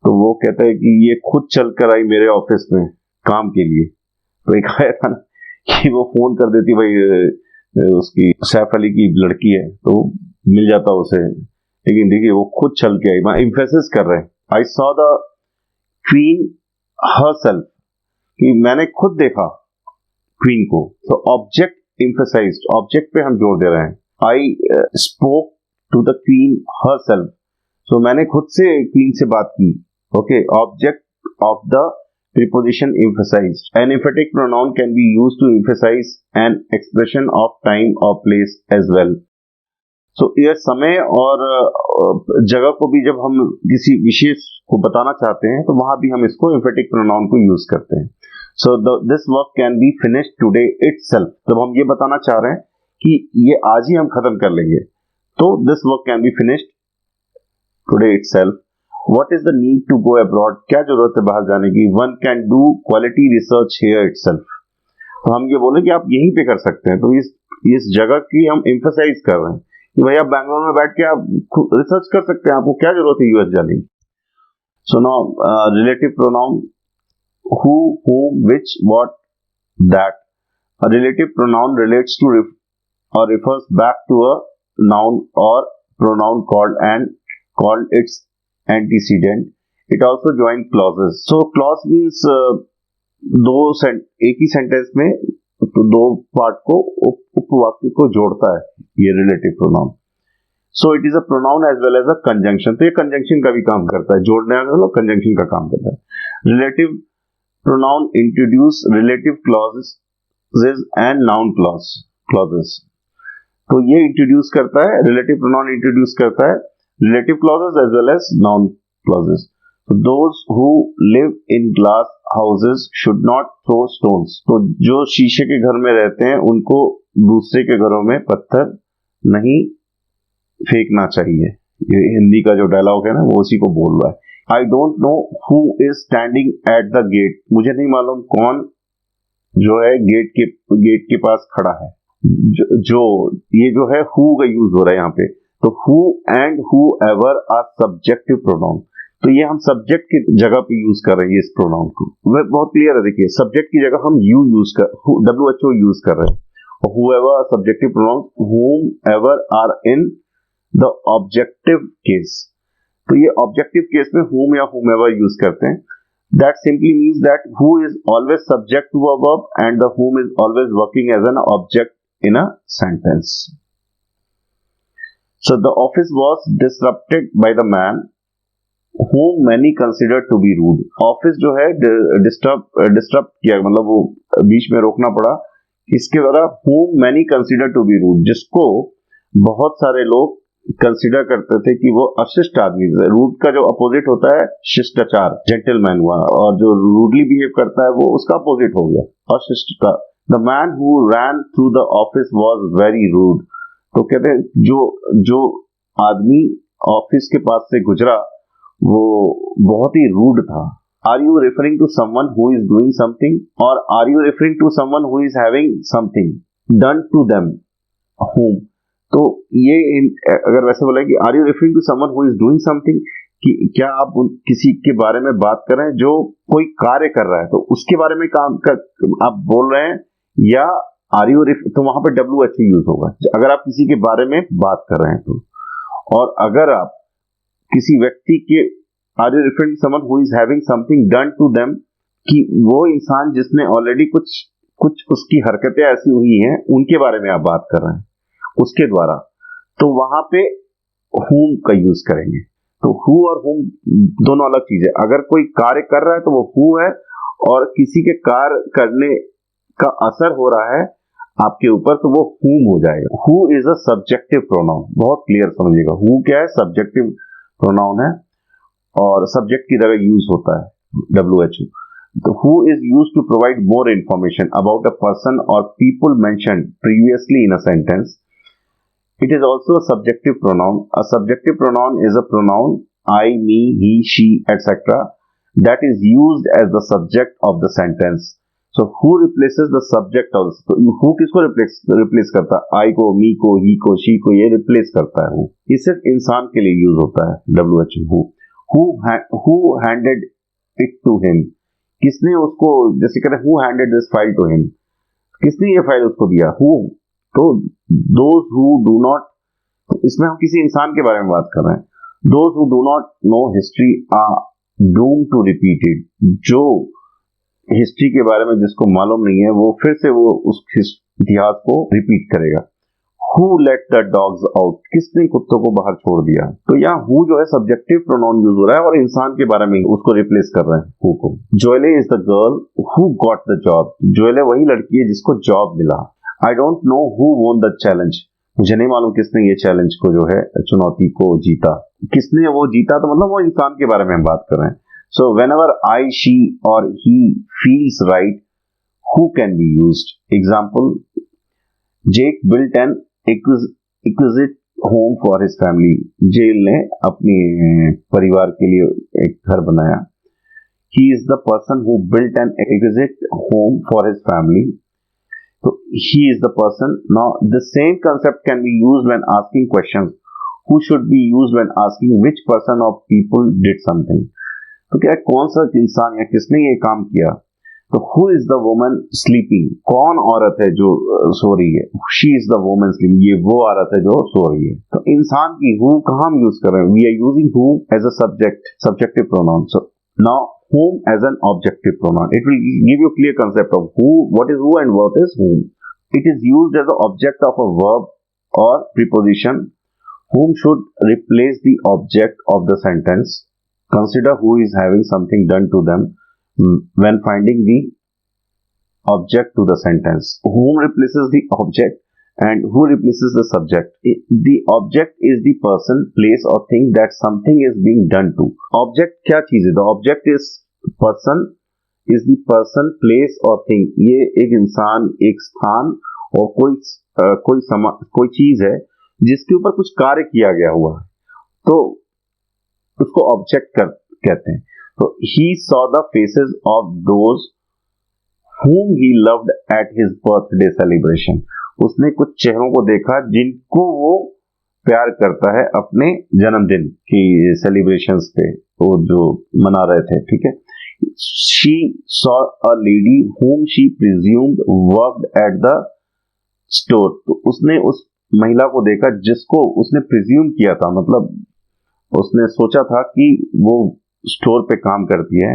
तो वो कहता है कि ये खुद चल कर आई मेरे ऑफिस में काम के लिए। तो एक आया था ना कि वो फोन कर देती, भाई उसकी सैफ अली की लड़की है तो मिल जाता उसे, लेकिन देखिए वो खुद चल के आई, मैं इम्फेसिस कर रहे हैं। I saw the queen herself, कि मैंने खुद देखा क्वीन को। तो ऑब्जेक्ट emphasized, ऑब्जेक्ट पे हम जोर दे रहे हैं। I spoke to the queen herself। so मैंने खुद से क्वीन से बात की। okay, object of the preposition emphasized। an emphatic pronoun can be used to emphasize an expression of time or place as well। so यह समय और जगह को भी जब हम किसी विशेष को बताना चाहते हैं तो वहां भी हम इसको emphatic pronoun को यूज करते हैं। So this work can be finished today itself। जब हम ये बताना चाह रहे हैं कि ये आज ही हम खत्म कर लेंगे, तो this work can be finished today itself। What is the need to go abroad? क्या जरूरत है बाहर जाने की? One can do quality research here itself। तो हम ये बोले कि आप यहीं पे कर सकते हैं, तो इस जगह की हम emphasize कर रहे हैं कि भाई आप बैंगलोर में बैठ के आप रिसर्च कर सकते हैं, आपको क्या जरूरत है यूएस जाने की। So now relative pronoun, who, whom, which, what, that। A relative pronoun relates to or refers back to a noun or pronoun called its antecedent। It also joins clauses। So clause means एक ही sentence में दो part को उपवाक्य को जोड़ता है ये relative pronoun। So it is a pronoun as well as a conjunction। तो ये conjunction का भी काम करता है, जोड़ने वाला conjunction का काम करता है। Relative pronoun introduce relative clauses and noun clauses। तो ये इंट्रोड्यूस करता है, relative pronoun इंट्रोड्यूस करता है relative clauses as well as noun clauses। So those who live in glass houses should not throw stones. तो जो शीशे के घर में रहते हैं उनको दूसरे के घरों में पत्थर नहीं फेंकना चाहिए। ये हिंदी का जो डायलॉग है ना वो उसी को बोल रहा है। I don't know who is standing at the gate. मुझे नहीं मालूम कौन जो है गेट के पास खड़ा है। जो ये जो है हु का यूज हो रहा है यहाँ पे, तो who and whoever are subjective pronoun. तो ये हम सब्जेक्ट की जगह पे यूज कर रहे हैं इस प्रोनाउन को। वह बहुत क्लियर है, देखिए सब्जेक्ट की जगह हम यू यूज कर WHO यूज कर रहे हैं। whoever subjective pronoun, whomever are in the objective case. तो ये ऑब्जेक्टिव केस में whom या whomever यूज करते हैं। That simply means that who is always subject to a verb and the whom is always working as an object in a sentence. So the office was disrupted by the man whom many considered to be rude. Office जो है disturb किया, मतलब वो बीच में रोकना पड़ा। इसके द्वारा whom many considered to be rude, जिसको बहुत सारे लोग कंसिडर करते थे कि वो अशिष्ट आदमी है। रूड का जो अपोजिट होता है शिष्टाचार, जेंटलमैन हुआ, और जो रूडली बिहेव करता है वो उसका अपोजिट हो गया अशिष्टता। The man who ran through the office was very rude. तो कहते हैं जो आदमी ऑफिस के पास से गुजरा वो बहुत ही रूड था। Are you referring to someone who is doing something, और are you referring to someone who is having something done to them whom? तो ये अगर वैसे बोला कि are you referring to someone who is doing something, कि क्या आप किसी के बारे में बात कर रहे हैं जो कोई कार्य कर रहा है, तो उसके बारे में आप बोल रहे हैं, या आर यू तो वहां पर WHO यूज होगा अगर आप किसी के बारे में बात कर रहे हैं तो। और अगर आप किसी व्यक्ति के are you referring to someone who is having something done to them, कि वो इंसान जिसने ऑलरेडी कुछ उसकी हरकतें ऐसी हुई हैं उनके बारे में आप बात कर रहे हैं उसके द्वारा, तो वहां पे whom का यूज करेंगे। तो who और whom दोनों अलग चीज है। अगर कोई कार्य कर रहा है तो वो who है, और किसी के कार्य करने का असर हो रहा है आपके ऊपर तो वो whom हो जाएगा। who is a subjective pronoun, बहुत क्लियर समझिएगा। who क्या है? सब्जेक्टिव प्रोनाउन है और सब्जेक्ट की जगह यूज होता है WHO। तो who is used to provide more information about a person or people mentioned previously in a sentence. It is also a subjective pronoun. A subjective pronoun is a pronoun I, me, he, she, etc. that is used as the subject of the sentence. So who replaces the subject of the, तो who किसको replace करता है? I को, me को, he को, she को, ये replace करता है who। ये सिर्फ इंसान के लिए यूज होता है WHO। who handed it to him, किसने उसको, जैसे कहते हैं who handed this file to him, किसने ये फाइल उसको दिया? who। तो those who do not, इसमें हम किसी इंसान के बारे में बात कर रहे हैं। those who do not know history are doomed to repeat it, जो हिस्ट्री के बारे में जिसको मालूम नहीं है वो फिर से वो उस इतिहास को रिपीट करेगा। who let the dogs out, किसने कुत्तों को बाहर छोड़ दिया? तो यहाँ who जो है सब्जेक्टिव प्रोनाउन यूज हो रहा है और इंसान के बारे में उसको रिप्लेस कर रहे हैं who को। जोएले is the girl who got the job, जोएले वही लड़की है जिसको जॉब मिला। I don't know who won the challenge, मुझे नहीं मालूम किसने ये चैलेंज को जो है चुनौती को जीता। किसने वो जीता? तो मतलब वो इंसान के बारे में हम बात कर रहे हैं। So whenever I, she or he feels right, who can be used? Example, Jake built an exquisite home for his family. जेल ने अपने परिवार के लिए एक घर बनाया। He is the person who built an exquisite home for his family. So he is the person. Now the same concept can be used when asking questions. Who should be used when asking which person or people did something. तो क्या कौन सा इंसान या किसने ये काम किया? तो who is the woman sleeping, कौन औरत है जो सो रही है? She is the woman sleeping, ये वो औरत है जो सो रही है। तो इंसान की who कहाँ हम यूज कर रहे हैं? We are using who as a subjective pronoun. So now whom as an objective pronoun. It will give you a clear concept of who, what is who and what is whom. It is used as the object of a verb or preposition. Whom should replace the object of the sentence. Consider who is having something done to them when finding the object to the sentence. Whom replaces the object and who replaces the subject? The object is the person, place or thing that something is being done to. Object क्या चीज है? The object is person, is the person, place or thing. ये एक इंसान, एक स्थान और कोई चीज है जिसके ऊपर कुछ कार्य किया गया हुआ है, तो उसको ऑब्जेक्ट कहते हैं. तो he saw the faces of those whom he loved at his birthday celebration. उसने कुछ चेहरों को देखा जिनको वो प्यार करता है अपने जन्मदिन की सेलिब्रेशंस पे, वो जो मना रहे थे. ठीक है. She saw a lady whom she presumed worked at the store. तो उसने उस महिला को देखा जिसको उसने प्रिज्यूम किया था, मतलब उसने सोचा था कि वो स्टोर पे काम करती है.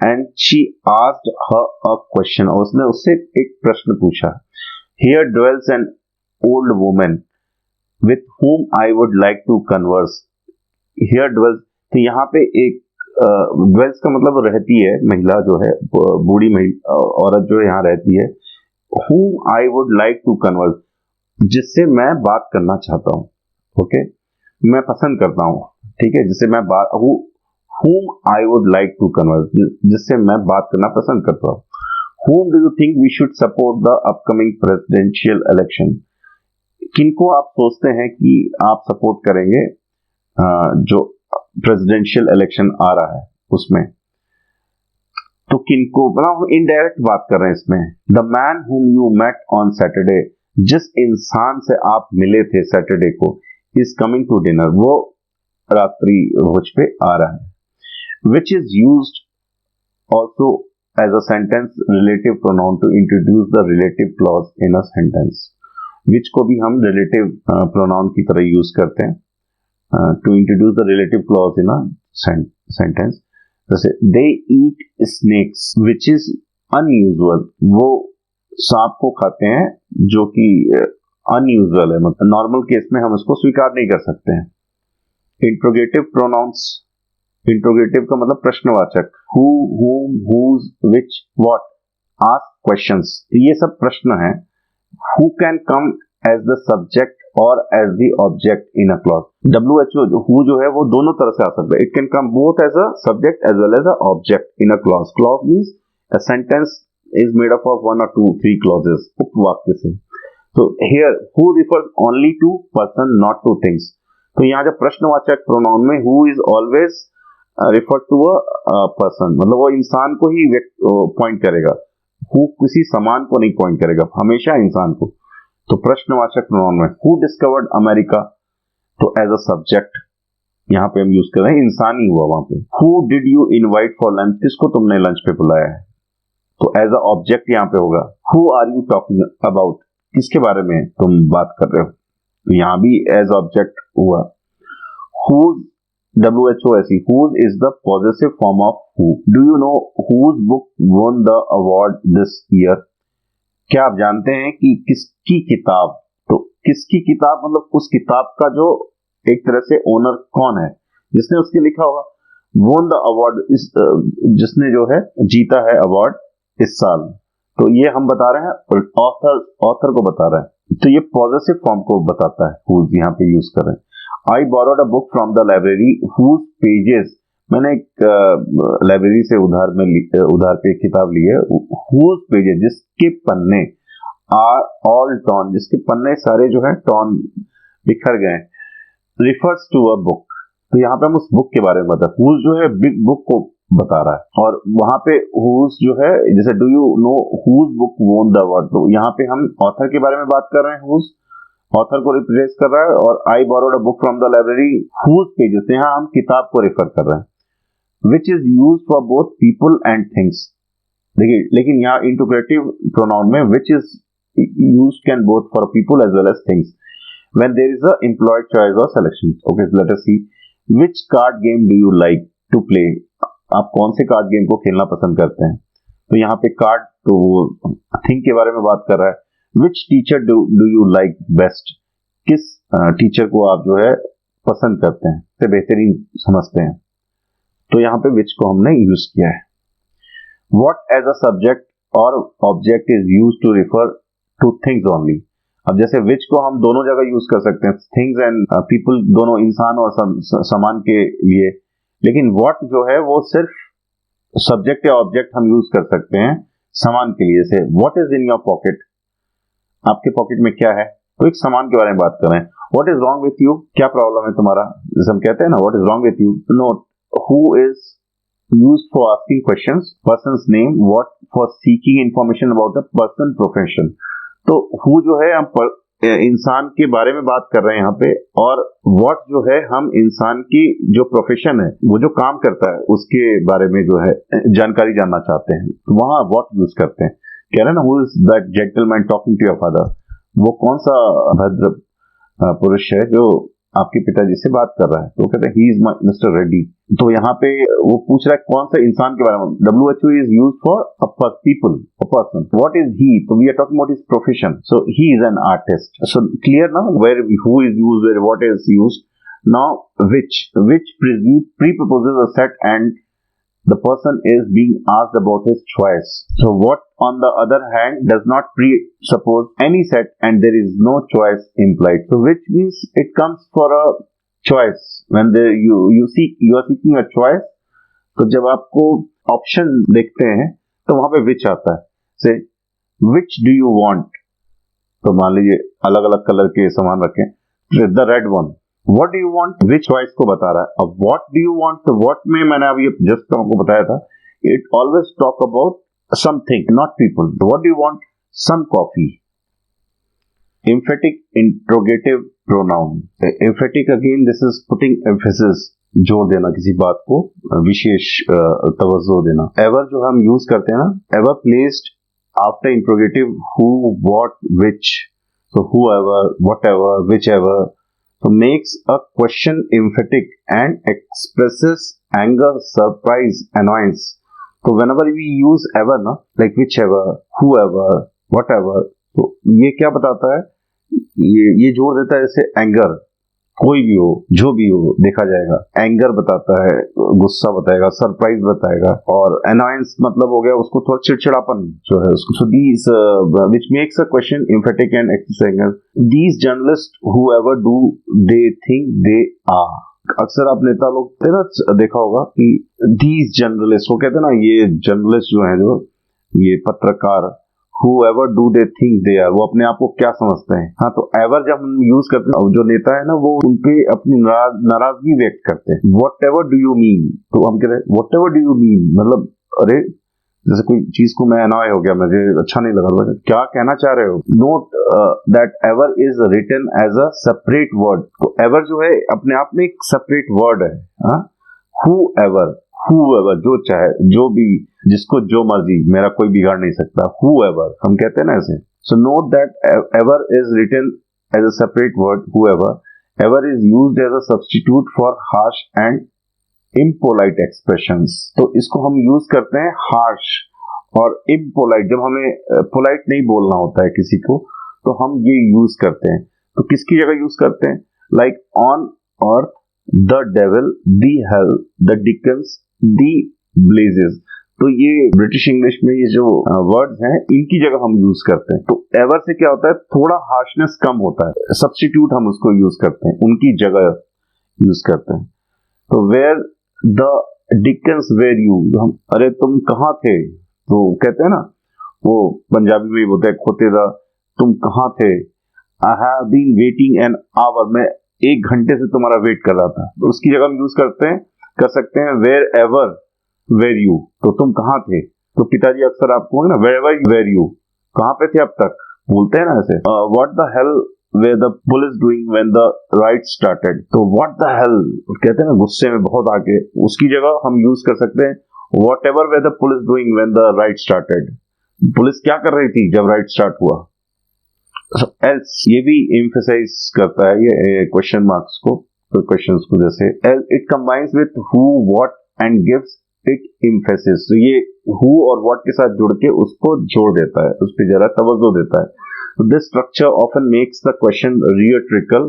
And she asked her a question, और उसने उससे एक प्रश्न पूछा. Here dwells an old woman with whom I would like to converse. Here dwells, तो यहाँ पे एक dwells का मतलब रहती है, महिला जो है, बूढ़ी औरत जो यहाँ रहती है. Whom I would like to converse, जिससे मैं बात करना चाहता हूँ. ओके, मैं पसंद करता हूँ. ठीक है, जिससे मैं whom I would like to converse, जिससे मैं बात करना पसंद करता हूँ. Whom do you think we should support the upcoming presidential election? किनको आप सोचते हैं कि आप सपोर्ट करेंगे जो प्रेसिडेंशियल इलेक्शन आ रहा है उसमें? तो किनको, मतलब इनडायरेक्ट बात कर रहे हैं इसमें. The man whom you met on Saturday, जिस इंसान से आप मिले थे सैटरडे को, is coming to dinner, वो रात्रि भोज पे आ रहा है. Which is used also as a sentence relative pronoun to introduce the relative clause in a sentence. Which को भी हम relative pronoun की तरह use करते हैं to introduce the relative clause in a sentence. जैसे they eat snakes, which is unusual. वो सांप को खाते हैं जो कि unusual है, मतलब नॉर्मल केस में हम इसको स्वीकार नहीं कर सकते हैं. Interrogative pronouns. इंट्रोगेटिव का मतलब प्रश्नवाचक. who, whom, whose, which, what. ask questions, ये सब प्रश्न हैं. who can come as the subject or as the object in a clause. WHO who जो है वो दोनों तरह से आ सकता है. it can come both as a subject as well as a object in a clause. clause means a sentence is made up of one or two, three clauses. उपवाक्य से. so here who refers only to person, not to things. तो यहाँ जब प्रश्नवाचक pronoun में who is always refer to a person, मतलब वो इंसान को ही पॉइंट करेगा. who किसी समान को नहीं पॉइंट करेगा, हमेशा इंसान को. तो प्रश्नवाचक प्रोनाउन में who discovered America, तो एज अ सब्जेक्ट यहाँ पे हम यूज कर रहे हैं, इंसान ही हुआ वहां पे. who did you invite for lunch, किसको तुमने लंच पे बुलाया है, तो एज अ ऑब्जेक्ट यहाँ पे होगा. who are you talking about, किसके बारे में तुम बात कर रहे हो, तो यहाँ भी एज ऑब्जेक्ट हुआ. whose, WHOSE, whose is the possessive form of who. Do you know whose book won the award this year? क्या आप जानते हैं कि किसकी किताब, तो किसकी किताब मतलब उस किताब का जो एक तरह से ओनर कौन है, जिसने उसके लिखा होगा. won the award, इस जिसने जो है जीता है अवार्ड इस साल, तो ये हम बता रहे हैं ऑथर को बता रहे हैं, तो ये पॉजेसिव फॉर्म को बताता है. whose यहाँ पे यूज कर रहे हैं. I borrowed a book from the library whose pages, मैंने एक लाइब्रेरी से उधार पे किताब ली है. whose pages, जिसके पन्ने, are all torn, जिसके पन्ने सारे जो है torn, बिखर गए. refers to a book, तो यहाँ पे हम उस बुक के बारे में बता. whose जो है बिग बुक को बता रहा है, और वहां पे whose जो है, जैसे do you know whose book won the award, तो यहाँ पे हम ऑथर के बारे में बात कर रहे हैं. whose ऑथर को रिप्लेस कर रहा है, और I borrowed a book from the library whose pages, यहाँ हम किताब को रेफर कर रहे हैं. Which is use for both people and things. देखिए, लेकिन यहाँ इंटरोगेटिव प्रोनाउन में which is use can both for people as well as things when there is a employed choice और selection. Okay, let us see. Which card game do you like to play, आप कौन से card game को खेलना पसंद करते हैं, तो यहाँ पे कार्ड, तो वो थिंग के बारे में बात कर रहा है. Which teacher do you like best, किस टीचर को आप जो है पसंद करते हैं, से बेहतरीन समझते हैं, तो यहाँ पे which को हमने यूज किया है. What as a subject or object is used to refer to things only. अब जैसे विच को हम दोनों जगह यूज कर सकते हैं, थिंग्स एंड पीपल, दोनों इंसान और सामान के लिए, लेकिन व्हाट जो है वो सिर्फ सब्जेक्ट या ऑब्जेक्ट हम यूज कर सकते हैं सामान के लिए। जैसे what is in your pocket, आपके पॉकेट में क्या है, तो एक सामान के बारे में बात कर रहे हैं। What is wrong with you, क्या प्रॉब्लम है तुम्हारा, जैसे हम कहते हैं ना what is wrong with you. Note who is used for asking questions, person's name, what for seeking information about a person, profession। तो who जो है हम इंसान के बारे में बात कर रहे हैं यहाँ पे, और what जो है हम इंसान की जो प्रोफेशन है, वो जो काम करता है उसके बारे में जो है जानकारी जानना चाहते हैं, वहां what यूज करते हैं। कह रहे हैं ना who is that gentleman talking to your father, वो कौन सा भद्र पुरुष है जो आपके पिताजी से बात कर रहा है, तो कहते हैं ही इज मिस्टर रेड्डी। तो यहाँ पे वो पूछ रहा है कौन सा इंसान के बारे में। WHO is use for a people, a person. What is he, तो we are talking about his profession, so he is an artist. So clear ना, where who is used, where what is used. Now which pre-proposes a set and the person is being asked about his choice. So what on the other hand does not presuppose any set and there is no choice implied. So which means it comes for a choice. When you are seeking a choice, तो जब आपको option देखते हैं तो वहां पे which आता है। Say which do you want, तो मान लीजिए अलग अलग कलर के सामान रखें, the red one, what do you want, which choice को बता रहा है। अब what do you want, तो what में मैंने अभी जस्ट आपको बताया था, it always talk about something, not people। तो what do you want, some coffee। emphatic interrogative pronoun, emphatic again this is putting emphasis, जोर देना किसी बात को, विशेष तवज्जो देना। ever जो हम यूज करते हैं ना, ever placed after interrogative who, what, which, so whoever, whatever, whichever, so makes a question emphatic and expresses anger, surprise, annoyance। So whenever we use ever ना, like whichever, whoever, whatever, तो ये क्या बताता है, ये जोर देता है जैसे एंगर, कोई भी हो, जो भी हो देखा जाएगा। एंगर बताता है, गुस्सा बताएगा, सरप्राइज बताएगा, और अनॉयंस मतलब हो गया उसको थोड़ा चिड़चिड़ापन जो है उसको। So these which makes a question emphatic and expressing anger. These journalist whoever do they think they are. अक्सर आप नेता लोग थे ना, देखा होगा कि दीज जर्नलिस्ट, वो कहते हैं ना ये जर्नलिस्ट जो है, जो ये पत्रकार, whoever do they think they are, वो अपने आप को क्या समझते हैं। हाँ, तो ever जब हम यूज करते हैं, जो नेता है ना वो उनपे अपनी नाराजगी व्यक्त करते हैं। whatever do you mean, तो हम कहते हैं whatever do you mean, मतलब अरे जैसे कोई चीज को मैं अनॉय हो गया, मुझे अच्छा नहीं लगा, क्या कहना चाह रहे हो। Note that ever is written as a separate word। तो ever जो है अपने आप में एक separate word है। हाँ, whoever जो चाहे, जो भी, जिसको जो मर्जी, मेरा कोई बिगाड़ नहीं सकता, whoever हम कहते हैं ना ऐसे। So note that ever is written as a separate word, whoever। ever is used as a substitute for harsh and impolite expressions। तो इसको हम यूज करते हैं harsh और impolite, जब हमें polite नहीं बोलना होता है किसी को, तो हम ये यूज करते हैं। तो किसकी जगह यूज करते हैं, like on और the devil, the hell, the dickens, the blazes। तो ये ब्रिटिश इंग्लिश में ये जो वर्ड्स हैं, इनकी जगह हम यूज करते हैं। तो एवर से क्या होता है, थोड़ा हार्शनेस कम होता है, सब्स्टिट्यूट हम उसको यूज करते हैं, उनकी जगह यूज करते हैं। तो where the dickens were you, हम अरे तुम कहाँ थे, तो कहते हैं ना, वो पंजाबी में बोलते हैं खोते दा, तुम कहाँ थे। I have been waiting an hour, मैं 1 घंटे से तुम्हारा वेट कर रहा था। तो उसकी जगह हम यूज कर सकते हैं वेर एवर वेर यू, तो तुम कहाँ थे। तो पिताजी अक्सर आपको ना वेर एवर वेर यू, कहाँ पे थे अब तक, बोलते हैं ना ऐसे। What the hell were the police doing when the riot started, तो व्हाट द हेल कहते हैं ना गुस्से में बहुत आके, उसकी जगह हम यूज कर सकते हैं whatever were the police doing when the riot started, police क्या कर रही थी जब राइट स्टार्ट हुआ। else ये भी emphasize करता है ये क्वेश्चन मार्क्स को, तो क्वेश्चंस को, जैसे it combines with who, what and gives it emphasis। तो ये who और what के साथ जुड़ के उसको जोड़ देता है, उस पर जरा तवज्जो देता है। This structure often makes the question rhetorical,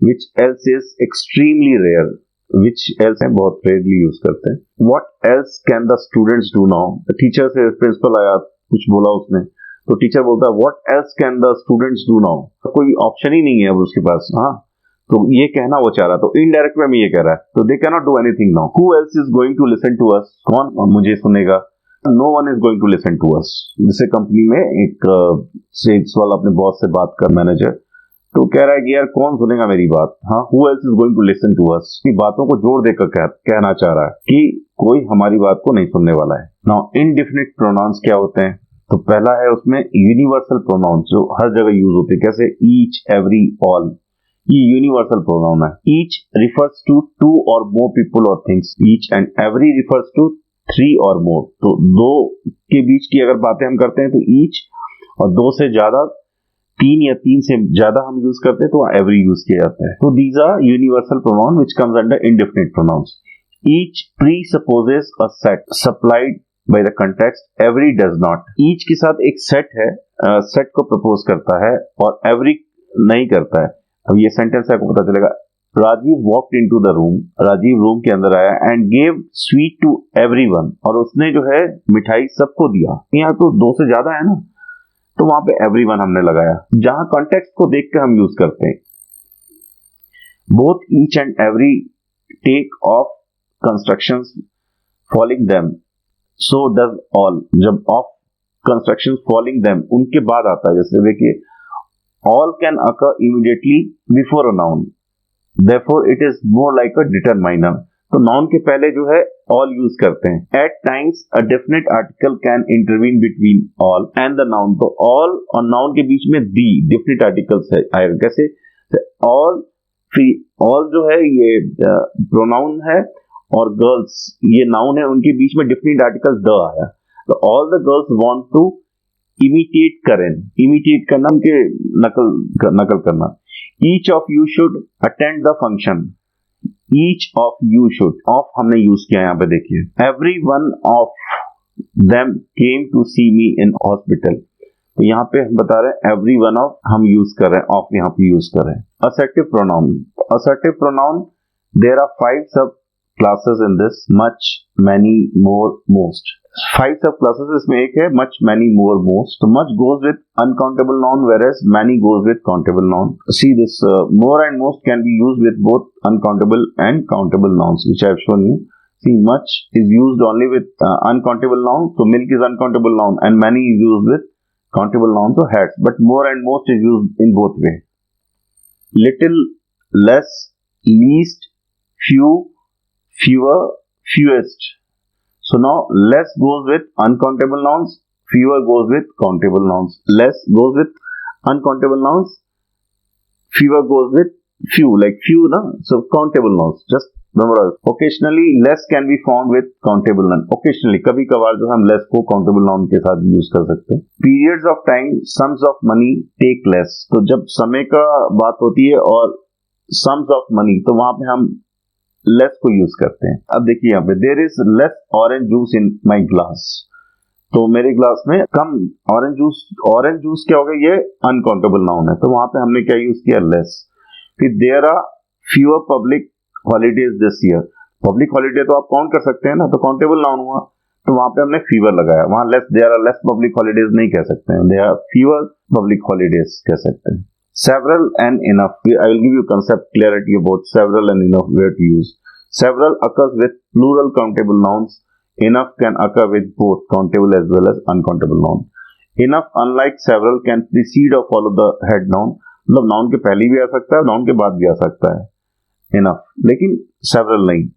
which else is extremely rare। which else है बहुत rarely यूज करते हैं। What else can the students do now? Teacher से प्रिंसिपल आया, कुछ बोला उसने, तो टीचर बोलता है what else can the students do now, कोई ऑप्शन ही नहीं है अब उसके पास। हाँ, तो ये कहना वो चाह रहा, तो इनडायरेक्ट में ये कह रहा है, तो they can not do anything now, who else is going to listen to us, कौन मुझे सुनेगा, no one is going to listen to us. जैसे कंपनी में एक सेल्स वाला अपने बॉस से बात कर, मैनेजर, तो कह रहा है कि यार कौन सुनेगा मेरी बात, हाँ, who else is going to listen to us, की बातों को जोर देकर कहना चाह रहा है कि कोई हमारी बात को नहीं सुनने वाला है। नाउ इनडेफिनिट प्रोनाउंस क्या होते हैं, तो पहला है उसमें यूनिवर्सल प्रोनाउंस जो हर जगह यूज होते हैं, कैसे ईच, एवरी, ऑल, ये यूनिवर्सल प्रोनाउन है। Each refers to 2 or more people or things, each and every refers to 3 or मोर, तो 2 के बीच की अगर बातें हम करते हैं तो ईच, और 2 से ज्यादा, 3 या 3 से ज्यादा हम यूज करते हैं तो एवरी यूज किया जाता है। तो these are universal pronoun which comes under indefinite pronouns. Each presupposes a set supplied by the context, every does not. Each के साथ एक सेट है, सेट को प्रपोज करता है, और एवरी नहीं करता है। अब ये सेंटेंस आपको पता चलेगा, Rajiv walked into the room, Rajiv room के अंदर आया, and gave sweet to everyone, और उसने जो है मिठाई सबको दिया। यहाँ तो 2 से ज्यादा है ना, तो वहां पे एवरीवन हमने लगाया, जहां कॉन्टेक्स्ट को देख के हम यूज करते हैं। Both each and every take of constructions following them, so does all. जब ऑफ कंस्ट्रक्शंस फॉलोइंग देम उनके बाद आता है, जैसे देखिए all can occur immediately before a noun, therefore it is more like a determiner। तो noun के पहले जो है all यूज करते हैं। At times a definite article can intervene between all and the noun, तो all और noun के बीच में the definite articles है आएगा। कैसे, all जो है ये pronoun है, और girls ये noun है, उनके बीच में definite article the आया, तो all the girls want to imitate करें, इमिटेट करना उनके नकल करना। Each of you should attend the function, each of you should, of हमने यूज किया यहाँ पे देखिए। Every one of them came to see me in hospital, तो यहाँ पे हम बता रहे हैं एवरी वन ऑफ हम यूज कर रहे हैं, ऑफ यहाँ पे यूज कर रहे हैं। Assertive pronoun, assertive pronoun there are 5 subclasses in this, much, many, more, most. 5 subclasses, इसमें एक है मच, मैनी, मोर, मोस्ट। तो much goes with uncountable noun whereas many goes with countable noun. See this more and most can be used with both uncountable and countable nouns which I have shown you. See, much is used only with uncountable noun, so milk is uncountable noun, and many is used with countable noun, so hats. But more and most is used in both way. Little, less, least, few, fewer, fewest. So now less goes with uncountable nouns, fewer goes with countable nouns. Less goes with uncountable nouns, fewer goes with few, like few na, so countable nouns. Just remember, occasionally less can be found with countable noun. Occasionally, कभी कभार जो हम less को countable noun के साथ use कर सकते हैं। Periods of time, sums of money take less. तो जब समय का बात होती है और sums of money, तो वहां पे हम लेस को यूज करते हैं। अब देखिए यहाँ पे there is less orange juice in my glass, तो मेरे ग्लास में कम ऑरेंज जूस। ऑरेंज जूस क्या होगा, ये अनकाउंटेबल नाउन है, तो वहां पे हमने क्या यूज किया, लेस। फिर there are fewer public holidays this year, public holiday तो आप काउंट कर सकते हैं ना, तो काउंटेबल नाउन हुआ, तो वहां पे हमने फीवर लगाया। वहां less, there are less public holidays नहीं कह सकते हैं, there are fewer public holidays कह सकते हैं। Several and enough, I will give you concept clarity about several and enough, where to use. Several occurs with plural countable nouns. Enough can occur with both countable as well as uncountable noun. Enough, unlike several, can precede or follow the head noun. मतलब noun के पहले भी आ सकता है, noun के बाद भी आ सकता है enough, लेकिन several नहीं।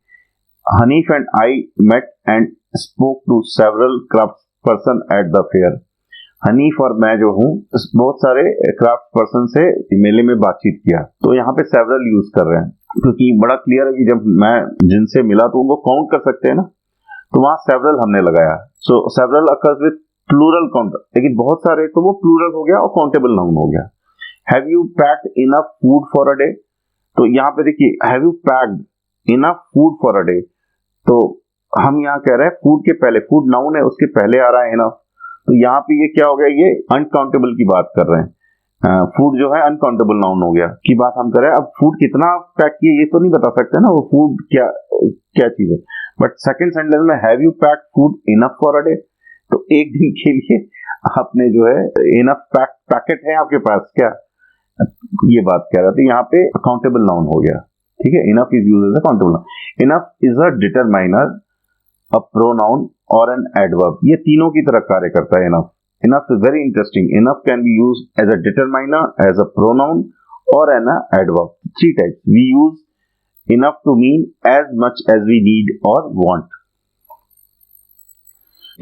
Hanif and I met and spoke to several crafts person at the fair. Hanif और मैं जो हूँ बहुत सारे क्राफ्ट पर्सन से मेले में बातचीत किया, तो यहाँ पे सेवरल यूज कर रहे हैं, क्योंकि बड़ा क्लियर है कि जब मैं जिनसे मिला तो उनको काउंट कर सकते हैं ना, तो वहां सेवरल हमने लगाया। So several occurs with plural count, लेकिन बहुत सारे तो वो प्लूरल हो गया और काउंटेबल नाउन हो गया। Have you packed enough food for a day, तो यहाँ पे देखिए have you packed enough food for a day, तो हम यहाँ कह रहे हैं फूड के पहले, फूड नाउन है उसके पहले आ रहा है इनफ, तो यहाँ पे ये क्या हो गया, ये अनकाउंटेबल की बात कर रहे हैं। फूड जो है अनकाउंटेबल नाउन हो गया की बात हम कर रहे हैं। अब फूड कितना पैक किए ये तो नहीं बता सकते ना, वो फूड क्या चीज है। बट सेकंड सेंटेंस में have you packed food enough for a day, तो एक दिन के लिए आपने जो है इनफ पैकेट है आपके पास क्या, ये बात कह रहा था। यहाँ पे अकाउंटेबल नाउन हो गया, ठीक है। Enough is used as accountable noun. Enough is a determiner, a pronoun और एन एडवर्ब। ये तीनों की तरह कार्य करता है enough. Enough is very interesting. Enough can be used as a determiner, as a pronoun और an adverb. Three types we use enough to mean as much as we need और want.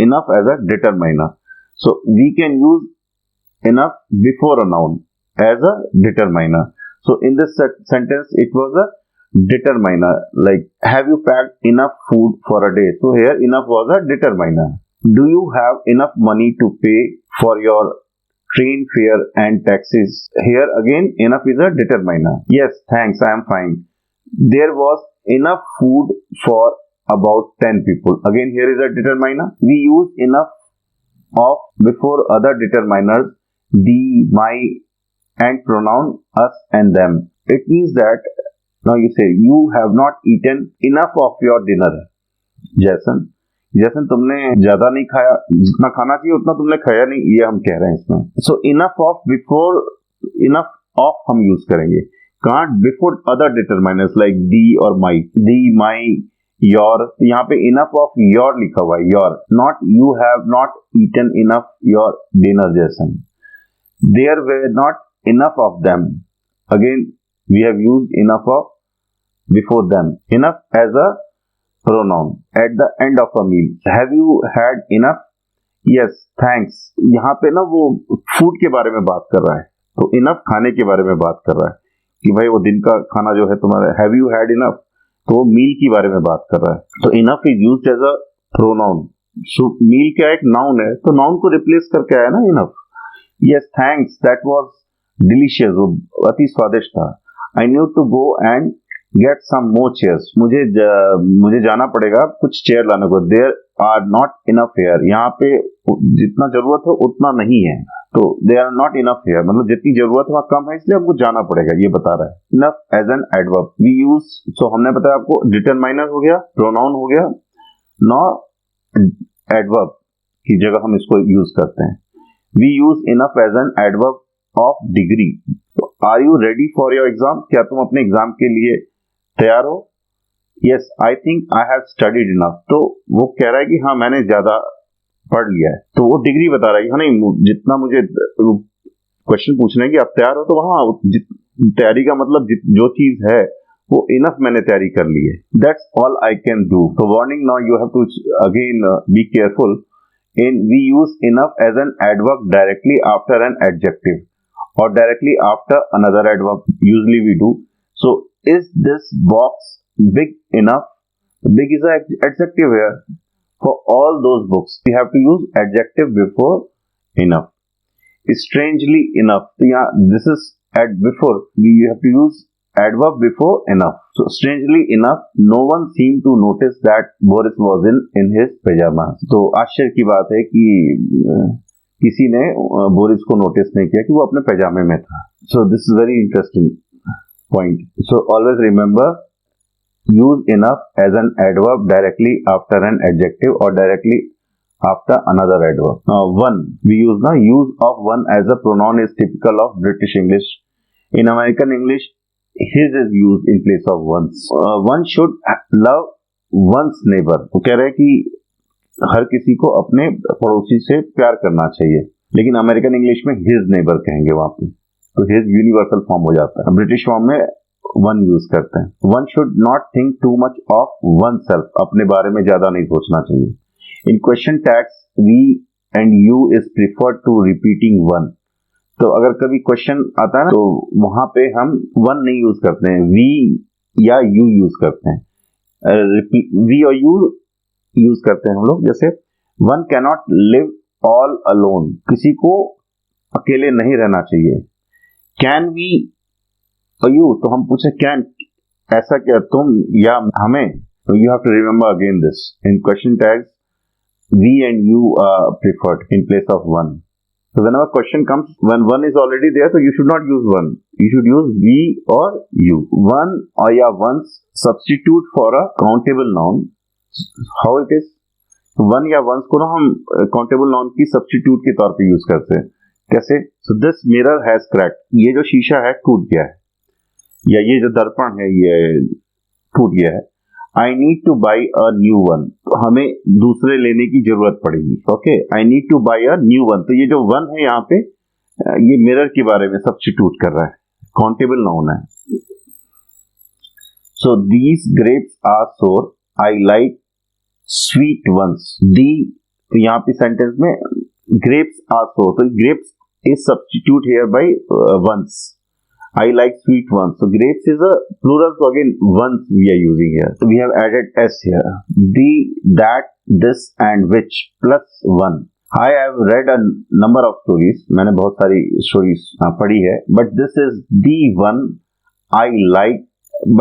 enough as a determiner. So we can use enough before a noun as a determiner. So in this sentence it was a determiner, like have you packed enough food for a day? So here enough was a determiner. Do you have enough money to pay for your train fare and taxes? Here again enough is a determiner. Yes, thanks, I am fine. There was enough food for about 10 people. Again here is a determiner. We use enough of before other determiners, the, my and pronoun us and them. It means that now you say you have not eaten enough of your dinner. जैसन तुमने ज्यादा नहीं खाया, जितना खाना चाहिए उतना तुमने खाया नहीं, ये हम कह रहे हैं इसमें। So enough of before, enough of हम यूज करेंगे। Can't before other determiners like the or my, the, my, your। यहाँ पे enough of your लिखा हुआ है, your, not you have not eaten enough your dinner जैसन। There were not enough of them. Again we have used enough of before them. Enough as a pronoun at the end of a meal. Have you had enough? Yes, thanks। यहाँ पे ना वो food के बारे में बात कर रहा है, तो enough खाने के बारे में बात कर रहा है कि भाई वो दिन का खाना जो है तुम्हारा, have you had enough, तो मील के बारे में बात कर रहा है। तो enough is used as a pronoun. So meal क्या एक नाउन है, तो नाउन को रिप्लेस करके आया ना enough. Yes thanks, that was delicious, वो अति स्वादिष्ट था। I need to go and get some more chairs. मुझे जाना पड़ेगा कुछ चेयर लाने को। There are not enough here. यहाँ पे जितना जरूरत है उतना नहीं है, तो they are not enough here मतलब जितनी जरूरत है वहाँ कम है, इसलिए हमको जाना पड़ेगा, ये बता रहा है। Enough as an adverb we use. So हमने बताया आपको डिटरमाइनर हो गया, प्रोनाउन हो गया। नौ एडवर्ब की जगह हम इसको यूज करते हैं। We use enough as an adverb of degree. Are you ready for your exam? क्या तुम अपने एग्जाम के लिए तैयार हो? Yes I think I have studied enough. तो वो कह रहा है कि हाँ मैंने ज्यादा पढ़ लिया है, तो वो डिग्री बता रहा है कि हाँ नहीं, जितना मुझे क्वेश्चन पूछने की आप तैयार हो, तो वहां तैयारी का मतलब जो चीज है वो इनफ मैंने तैयारी कर ली है। That's all I can do. तो warning, now you have to again be careful. In we use enough as an adverb directly after an adjective और directly after another adverb, usually we do. So is this box big enough? Big is an adjective here. For all those books we have to use adjective before enough. Strangely enough, yeah, this is at before, we have to use adverb before enough. So strangely enough, no one seemed to notice that Boris was in his pajamas. तो आश्चर्य की बात है कि किसी ने Boris को notice नहीं किया कि वो अपने पैजामे में था। So this is very interesting point. So always remember, use enough as an adverb directly after an adjective or directly after another adverb. Now one, we use the use of one as a pronoun is typical of British English. In American English, his is used in place of one's. One should love one's neighbor. वो कह रहे हैं कि हर किसी को अपने पड़ोसी से प्यार करना चाहिए, लेकिन अमेरिकन इंग्लिश में his neighbor कहेंगे वहां पे, तो his यूनिवर्सल फॉर्म हो जाता है। ब्रिटिश फॉर्म में वन यूज करते हैं। One should not think too much of oneself, अपने बारे में ज्यादा नहीं सोचना चाहिए। In question tags we and you is preferred to repeating one. तो अगर कभी क्वेश्चन आता है ना, तो वहां पे हम वन नहीं यूज करते हैं, वी या यू यूज करते हैं। वी और यू यूज करते हैं हम लोग। जैसे one cannot live all alone, किसी को अकेले नहीं रहना चाहिए। कैन वी और यू, तो हम पूछे कैन, ऐसा क्या तुम या हमें, तो you have to remember again this. In question tags we and you are preferred in place of one. So whenever question comes, when one is already there, so you should not use one. You should use we or you. One or yeah, one's substitute for a countable noun. How it is? One या once को ना हम countable noun की substitute के तौर पे use करते हैं। कैसे? So this mirror has cracked, ये जो शीशा है टूट गया है, या ये जो दर्पण है ये टूट गया है। आई need two by a new one, तो हमें दूसरे लेने की जरूरत पड़ेगी। Okay, I need two by a new one, तो ये जो वन है यहाँ पे ये मिरर के बारे में सब्स्टिट्यूट कर रहा है, काउंटेबल नाउन है। So these grapes are sour, I like sweet ones. The, तो यहाँ पे सेंटेंस में ग्रेप्स आर सोर, तो grapes is substitute here by ones. I like sweet ones. So grapes is a plural, so again ones we are using here. So we have added s here. The, that, this and which plus one. I have read a number of stories. मैंने बहुत सारी stories पढ़ी है. But this is the one I like.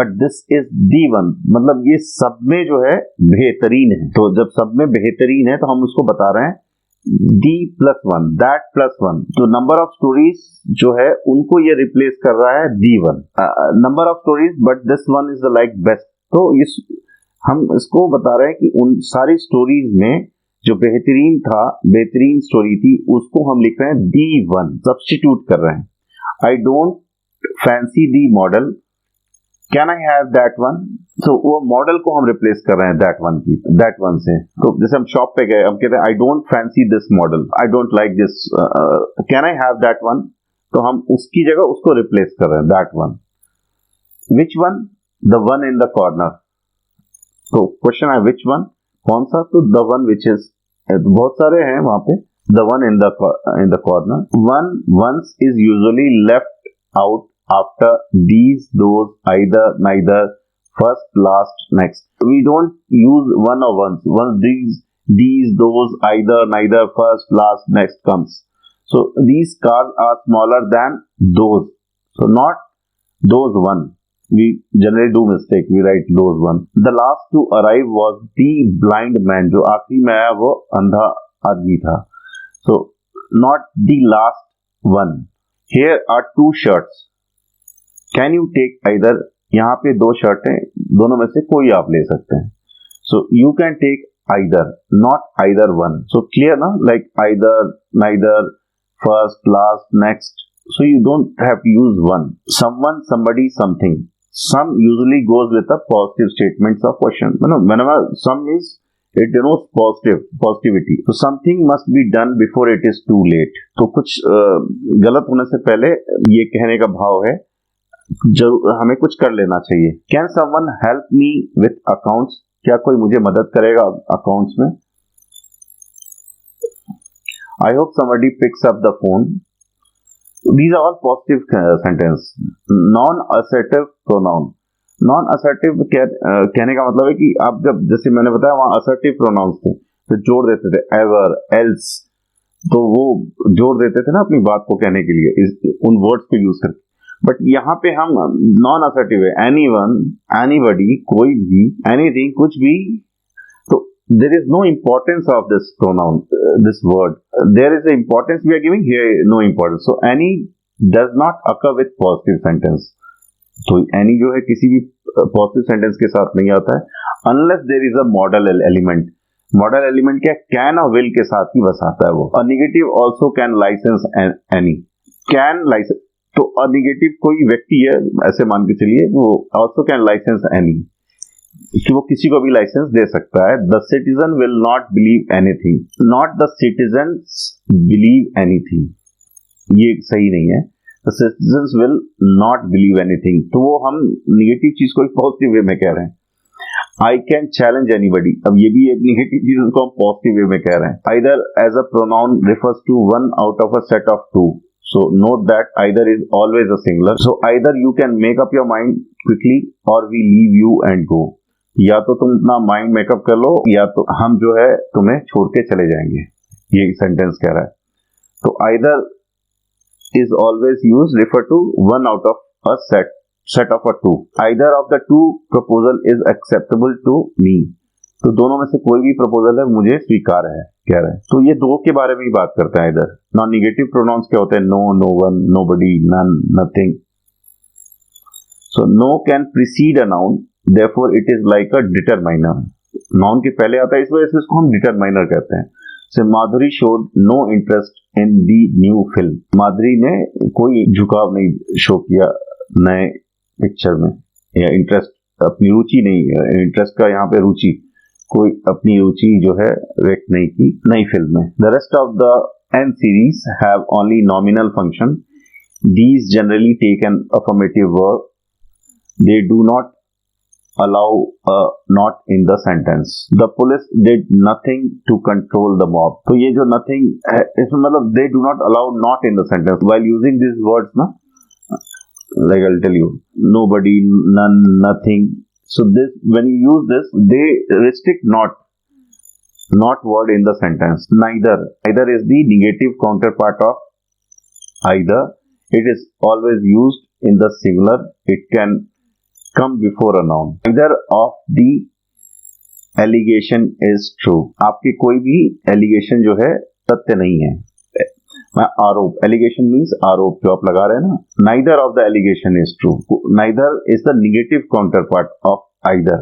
But this is the one. मतलब ये सब में जो है बेहतरीन है. तो जब सब में बेहतरीन है तो हम उसको बता रहे हैं the plus one, that plus one. तो नंबर ऑफ स्टोरीज जो है उनको ये रिप्लेस कर रहा है the one, number of stories, but this one is the like best. तो इस हम इसको बता रहे हैं कि उन सारी स्टोरीज में जो बेहतरीन था, बेहतरीन स्टोरी थी, उसको हम लिख रहे हैं दी वन, सब्स्टिट्यूट कर रहे हैं। I don't fancy the model, can I have that one. तो वो मॉडल को हम रिप्लेस कर रहे हैं दैट वन की, दैट वन से। तो जैसे हम शॉप पे गए, हम कहते हैं I don't fancy this model, I don't like this, can I have that one, तो हम उसकी जगह उसको रिप्लेस कर रहे हैं that one. Which one? The one in the corner. तो क्वेश्चन है विच वन, कौन सा? तो द वन विच इज, बहुत सारे हैं वहां पे, the one in the corner. One ones is usually left out after these, those, either, neither, first, last, next. We don't use one or once. Once these, those, either, neither, first, last, next comes. So these cars are smaller than those. So not those one. We generally do mistake. We write those one. The last to arrive was the blind man. जो आखिरी में आया वो अंधा आदमी था. So not the last one. Here are two shirts. Can you take either, यहाँ पे दो शर्ट हैं, दोनों में से कोई आप ले सकते हैं। So you can take either, not either one. So clear ना, like either, neither, first, last, next. So you don't have to use one. Someone, somebody, something. Some usually goes with a positive statements of question. Whenever some is, it denotes positivity. So something must be done before it is too late. तो कुछ गलत होने से पहले ये कहने का भाव है जरूर हमें कुछ कर लेना चाहिए। Can someone help me with accounts? क्या कोई मुझे मदद करेगा अकाउंट्स में? I hope somebody picks up the phone. These are all positive sentence. Non assertive pronoun. Non assertive कहने का मतलब है कि आप जब, जैसे मैंने बताया वहां असर्टिव प्रोनाउंस थे तो जोड़ देते थे, एवर, एल्स, तो वो जोड़ देते थे ना अपनी बात को कहने के लिए उन वर्ड्स को यूज करके। बट यहाँ पे हम नॉन असर्टिव है, एनीवन, एनीबडी, कोई भी, एनीथिंग, कुछ भी। तो there is no importance of this pronoun, this word, there is importance we are giving, here no importance. So any does not occur with positive sentence. तो any जो है किसी भी पॉजिटिव सेंटेंस के साथ नहीं आता है unless there is a modal element. Modal element क्या, कैन और विल के साथ ही बस आता है वो। और negative also can license any, can license, तो अनिगेटिव कोई व्यक्ति है ऐसे मान के चलिए, वो ऑल्सो कैन लाइसेंस एनी, कि वो किसी को भी लाइसेंस दे सकता है। The citizen will not believe anything, not the citizens believe anything, ये सही नहीं है। The citizens will not believe anything, तो वो हम निगेटिव चीज को पॉजिटिव वे में कह रहे हैं। आई कैन चैलेंज एनीबडी, अब ये भी एक निगेटिव चीज को हम पॉजिटिव वे में कह रहे हैं। Either as a pronoun refers to one out of a set of two. So note that either is always a singular. So either you can make up your mind quickly or we leave you and go. या तो तुम अपना mind makeup कर लो या तो हम जो है तुम्हें छोड़ के चले जाएंगे, ये सेंटेंस कह रहा है। तो either is always used refer to one out of a set of a two. Either of the two proposal is acceptable to me. तो दोनों में से कोई भी प्रपोजल है मुझे स्वीकार है, कह रहे हैं। तो ये दो के बारे में ही बात करते हैं। इधर नॉन निगेटिव प्रोनाउंस क्या होते हैं? No, no one, nobody, none, nothing. So no can precede a noun, therefore it is like a determiner. Noun के पहले आता है, इस वजह से इसको हम डिटरमाइनर कहते हैं। Say Madhuri showed no interest in the new film. Madhuri ने कोई झुकाव नहीं शो किया नए पिक्चर में, या इंटरेस्ट, अपनी रुचि नहीं, इंटरेस्ट का यहाँ पे रुचि, कोई अपनी रुचि जो है व्यक्त नहीं की नई फिल्म में। The rest of the N series have only nominal function. These generally take an affirmative verb. They do not allow a not in the sentence. The police did nothing to control the mob. तो ये जो nothing है, इसमें मतलब they do not allow not in the sentence. While using these words ना, like I'll tell you, nobody, none, nothing. So this, when you use this, they restrict not word in the sentence. Neither is the negative counterpart of either. It is always used in the singular. It can come before a noun. Neither of the allegation is true. आपकी कोई भी allegation जो है सत्य नहीं है। मैं आरोप, allegation means आरोप जो आप लगा रहे हैं ना, neither of the allegation is true. Neither is the negative counterpart of either.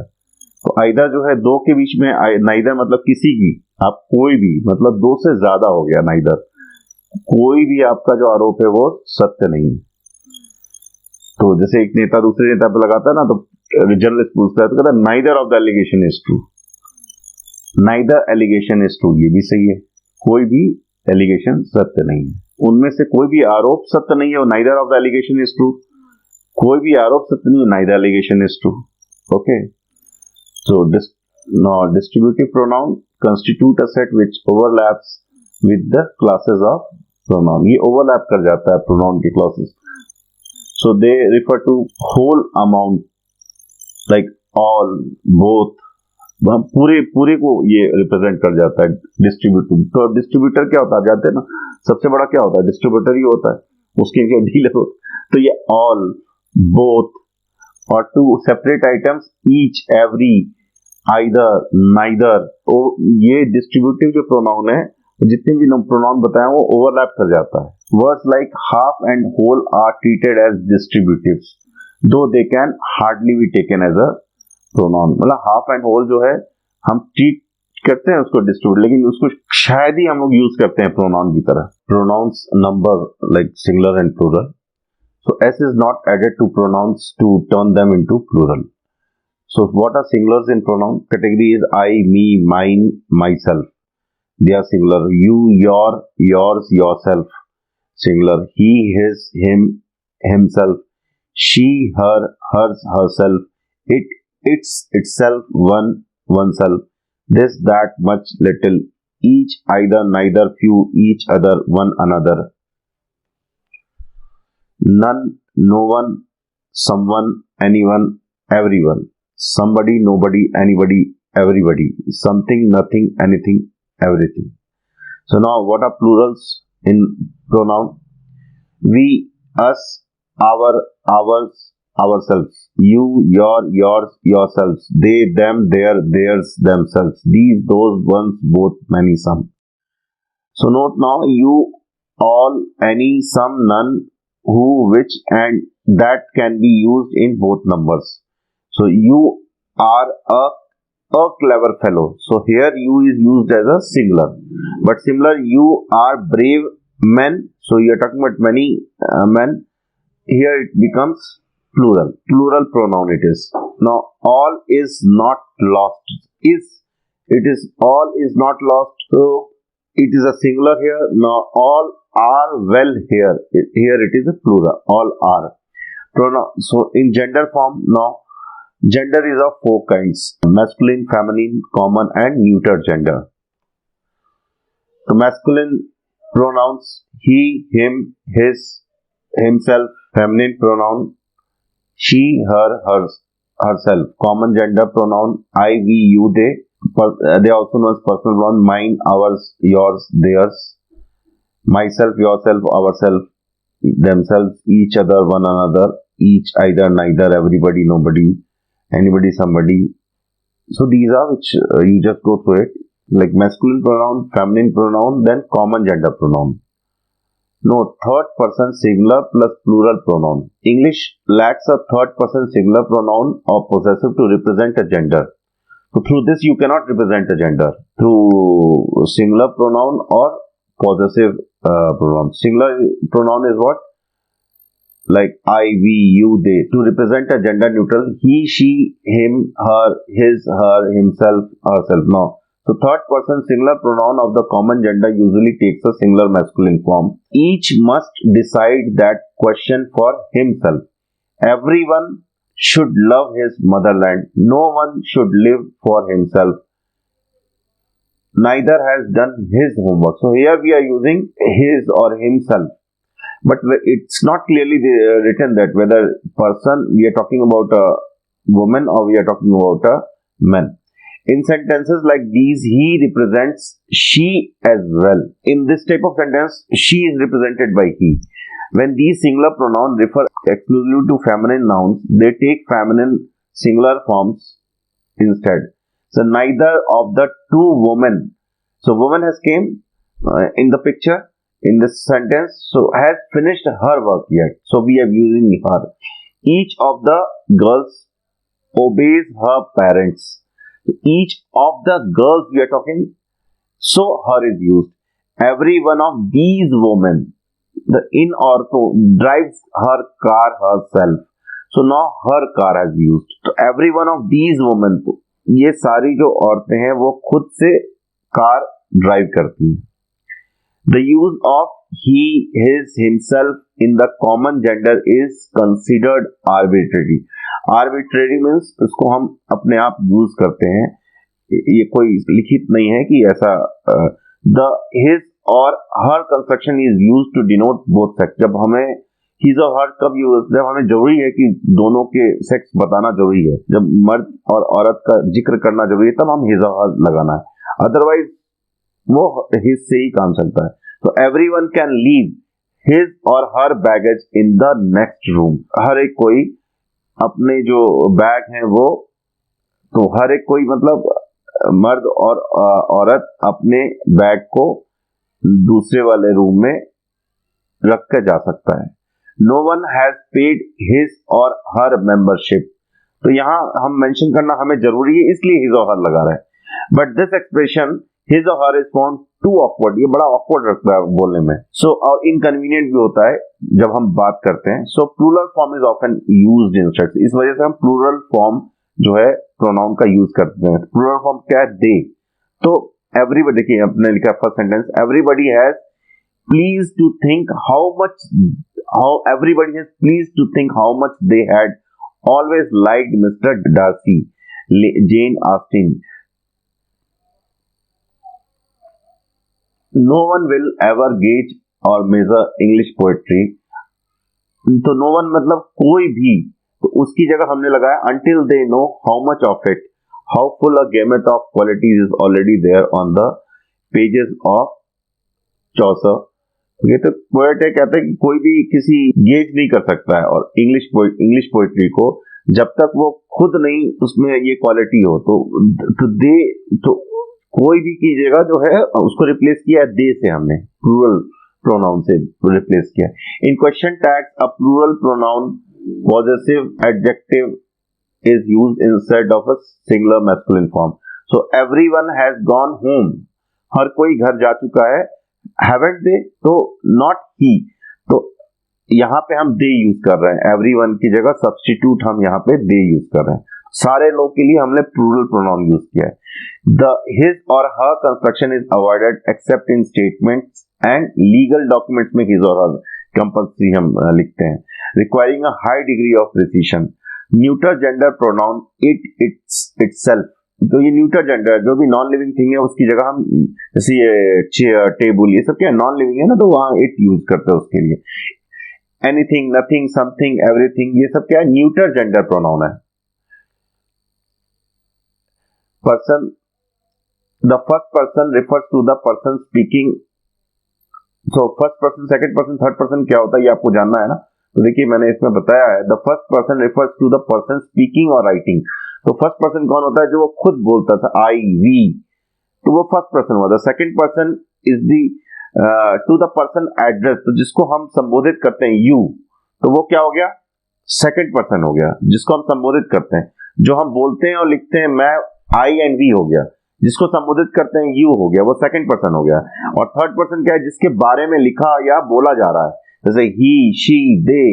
तो either जो है दो के बीच में, neither मतलब किसी की, आप कोई भी, मतलब दो से ज्यादा हो गया neither। कोई भी आपका जो आरोप है वो सत्य नहीं है। तो जैसे एक नेता दूसरे नेता पे लगाता है ना, तो जर्नलिस्ट पूछता है तो कहता है neither of the allegation is true. Neither allegation is true, ये भी सही है, कोई भी एलिगेशन सत्य नहीं है। उनमें से कोई भी आरोप सत्य नहीं है, neither of the allegation is true. कोई भी आरोप सत्य नहीं है, neither allegation is true. Okay, so distributive pronoun constitute a set which overlaps with the classes of pronoun. ये overlap कर जाता है pronoun के classes. So they refer to whole amount, like all, both, पूरे को ये represent कर जाता है distributor। तो distributor क्या होता है, जानते हैं ना, सबसे बड़ा क्या होता है, distributor ही होता है, उसके क्या dealer होता है। तो ये all, both, और to separate items, each, every, either, neither, तो ये distributive जो pronoun है, जितने भी प्रोनाउन बताए वो ओवरलैप कर जाता है। Words like half and whole are treated as distributives, though they can hardly be taken as a pronoun. मतलब हाफ एंड होल जो है हम ट्रीट करते हैं उसको डिस्ट्रीब्यूट, लेकिन उसको शायद ही हम लोग यूज करते हैं प्रोनाउन की तरह। Pronouns number like singular and plural, so S is not added to pronouns to turn them into plural. So what are singulars in pronoun category is I, me, mine, myself. They are singular. You, your, yours, yourself. Singular. He, his, him, himself. She, her, hers, herself. It, its, itself, one, oneself. This, that, much, little. Each, either, neither, few, each other, one another. None, no one, someone, anyone, everyone. Somebody, nobody, anybody, everybody. Something, nothing, anything, everything. So now what are plurals in pronoun? We, us, our, ours, ourselves. You, your, yours, yourselves. They, them, their, theirs, themselves. These, those, ones, both, many, some. So note now, you, all, any, some, none, who, which, and that can be used in both numbers. So you are a clever fellow. So here you is used as a singular, but similar, you are brave men. So you are talking about many men. Here it becomes plural pronoun it is. Now all is not lost. It is all is not lost. So it is a singular here. Now all are well here. Here it is a plural. All are pronoun. So in gender form now. Gender is of four kinds: masculine, feminine, common, and neuter gender. So masculine pronouns he, him, his, himself. Feminine pronoun she, her, hers, herself. Common gender pronoun I, we, you, they. They are also known as personal pronoun: mine, ours, yours, theirs. Myself, yourself, ourself, themselves, each other, one another, each, either, neither, everybody, nobody, anybody, somebody. So these are which you just go through it, like masculine pronoun, feminine pronoun, then common gender pronoun. No, third person singular plus plural pronoun. English lacks a third person singular pronoun or possessive to represent a gender. So through this you cannot represent a gender through singular pronoun or possessive pronoun. Singular pronoun is what? Like I, we, you, they. To represent a gender neutral, he, she, him, her, his, her, himself, herself. Now, so third person singular pronoun of the common gender usually takes a singular masculine form. Each must decide that question for himself. Everyone should love his motherland. No one should live for himself. Neither has done his homework. So here we are using his or himself. But it's not clearly written that whether person we are talking about a woman or we are talking about a man. In sentences like these, he represents she as well. In this type of sentence, she is represented by he. When these singular pronouns refer exclusively to feminine nouns, they take feminine singular forms instead. So neither of the two women. So woman has came in the picture in this sentence, so has finished her work yet. So we are using her. Each of the girls obeys her parents. Each of the girls we are talking, so her is used. Every one of these women, the in ortho drives her car herself. So now her car has used. So every one of these women, ये सारी जो औरतें हैं वो खुद से car drive करती हैं. The use of he, his, himself in the common gender is considered arbitrary. Arbitrary means इसको हम अपने आप यूज करते हैं. ये कोई लिखित नहीं है कि ऐसा. The his और her construction is used to denote both sex. जब हमें his और her कब यूज, जब हमें जरूरी है कि दोनों के सेक्स बताना जरूरी है, जब मर्द और औरत का जिक्र करना जरूरी है, तब हम his और her लगाना है. अदरवाइज वो his से ही काम चलता है. तो everyone can leave his और her baggage in the next room. हर एक कोई अपने जो बैग हैं वो, तो हर एक कोई मतलब मर्द और औरत अपने बैग को दूसरे वाले रूम में रख कर जा सकता है. No one has paid his or her membership. तो यहाँ हम मेंशन करना हमें जरूरी है, इसलिए his और her लगा रहे हैं. But this expression his or her is found too awkward. ये बड़ा awkward रखता है बोलने में. So और inconvenient भी होता है जब हम बात करते हैं. So plural form is often used instead. इस वजह से हम plural form जो है pronoun का use करते हैं. Plural form क्या है? They. तो everybody, देखिए अपने लिखा first sentence, everybody has pleased to think how much they had always liked Mr. Darcy. Jane Austen. No one will ever gauge or measure English poetry. तो no one मतलब कोई भी, तो उसकी जगह हमने लगाया until they know how much of it, how full a gamut of qualities is already there on the pages of Chaucer. ये तो पोएट है, कहते हैं कि कोई भी किसी गेज नहीं कर सकता है और इंग्लिश पोएट्री को जब तक वो खुद नहीं उसमें ये क्वालिटी हो. तो कोई भी कीजिएगा जो है उसको रिप्लेस किया दे से, हमने प्लूरल प्रोनाउन से रिप्लेस किया. In question tags a plural pronoun possessive adjective is used instead of a singular masculine form. So everyone has gone home. हर कोई घर जा चुका है. हैवंट दे, तो नॉट ही, तो यहाँ पे हम दे यूज कर रहे हैं. एवरीवन की जगह सब्स्टिट्यूट हम यहाँ पे दे यूज कर रहे हैं. सारे लोग के लिए हमने प्लूरल प्रोनाउन यूज किया है. The his or her construction is avoided except in statements and legal documents में his or her compulsory हम लिखते हैं. Requiring a high degree of precision. Neuter gender pronoun itself. तो ये न्यूटर जेंडर जो भी नॉन लिविंग थिंग है उसकी जगह हम जैसे ये चेयर टेबल ये सब क्या नॉन लिविंग है ना, तो वहां इट यूज करते हैं उसके लिए. एनीथिंग, नथिंग, समथिंग, एवरीथिंग, ये सब क्या है? न्यूटर जेंडर प्रोनाउन है. Person, the first person refers to the person speaking. So first person, second person, third person क्या होता है ये आपको जानना है ना. तो देखिए मैंने इसमें बताया है, the first person refers to the person speaking और राइटिंग. तो फर्स्ट पर्सन कौन होता है? जो वो खुद बोलता था, आई, वी, तो वो फर्स्ट पर्सन हुआ. The second person is the two the person address, तो जिसको हम संबोधित करते हैं यू, तो वो क्या हो गया? सेकंड पर्सन हो गया. जिसको हम संबोधित करते हैं, जो हम बोलते हैं और लिखते हैं मैं आई एंड वी हो गया, जिसको संबोधित करते हैं यू हो गया, वो सेकंड पर्सन हो गया। और थर्ड पर्सन क्या है, जिसके बारे में लिखा या बोला जा रहा है, जैसे ही, शी, दे,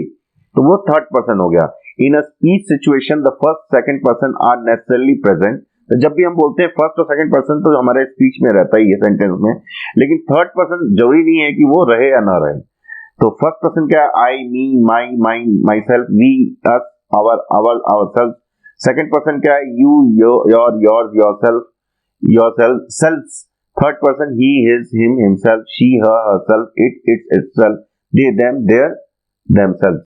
तो वो थर्ड पर्सन हो गया। In a speech situation the first second person are necessarily present. तो जब भी हम बोलते हैं फर्स्ट और सेकंड पर्सन तो हमारे स्पीच में रहता ही है, सेंटेंस में, लेकिन थर्ड पर्सन जरूरी नहीं है कि वो रहे या ना रहे। तो फर्स्ट पर्सन क्या है, I, me, my, mine, myself, we, us, ourselves. Second person क्या है, you, your, yours, yourself, selves. Third person, he, his, him, himself, she, her, herself, it, its, itself, they, them, their, themselves.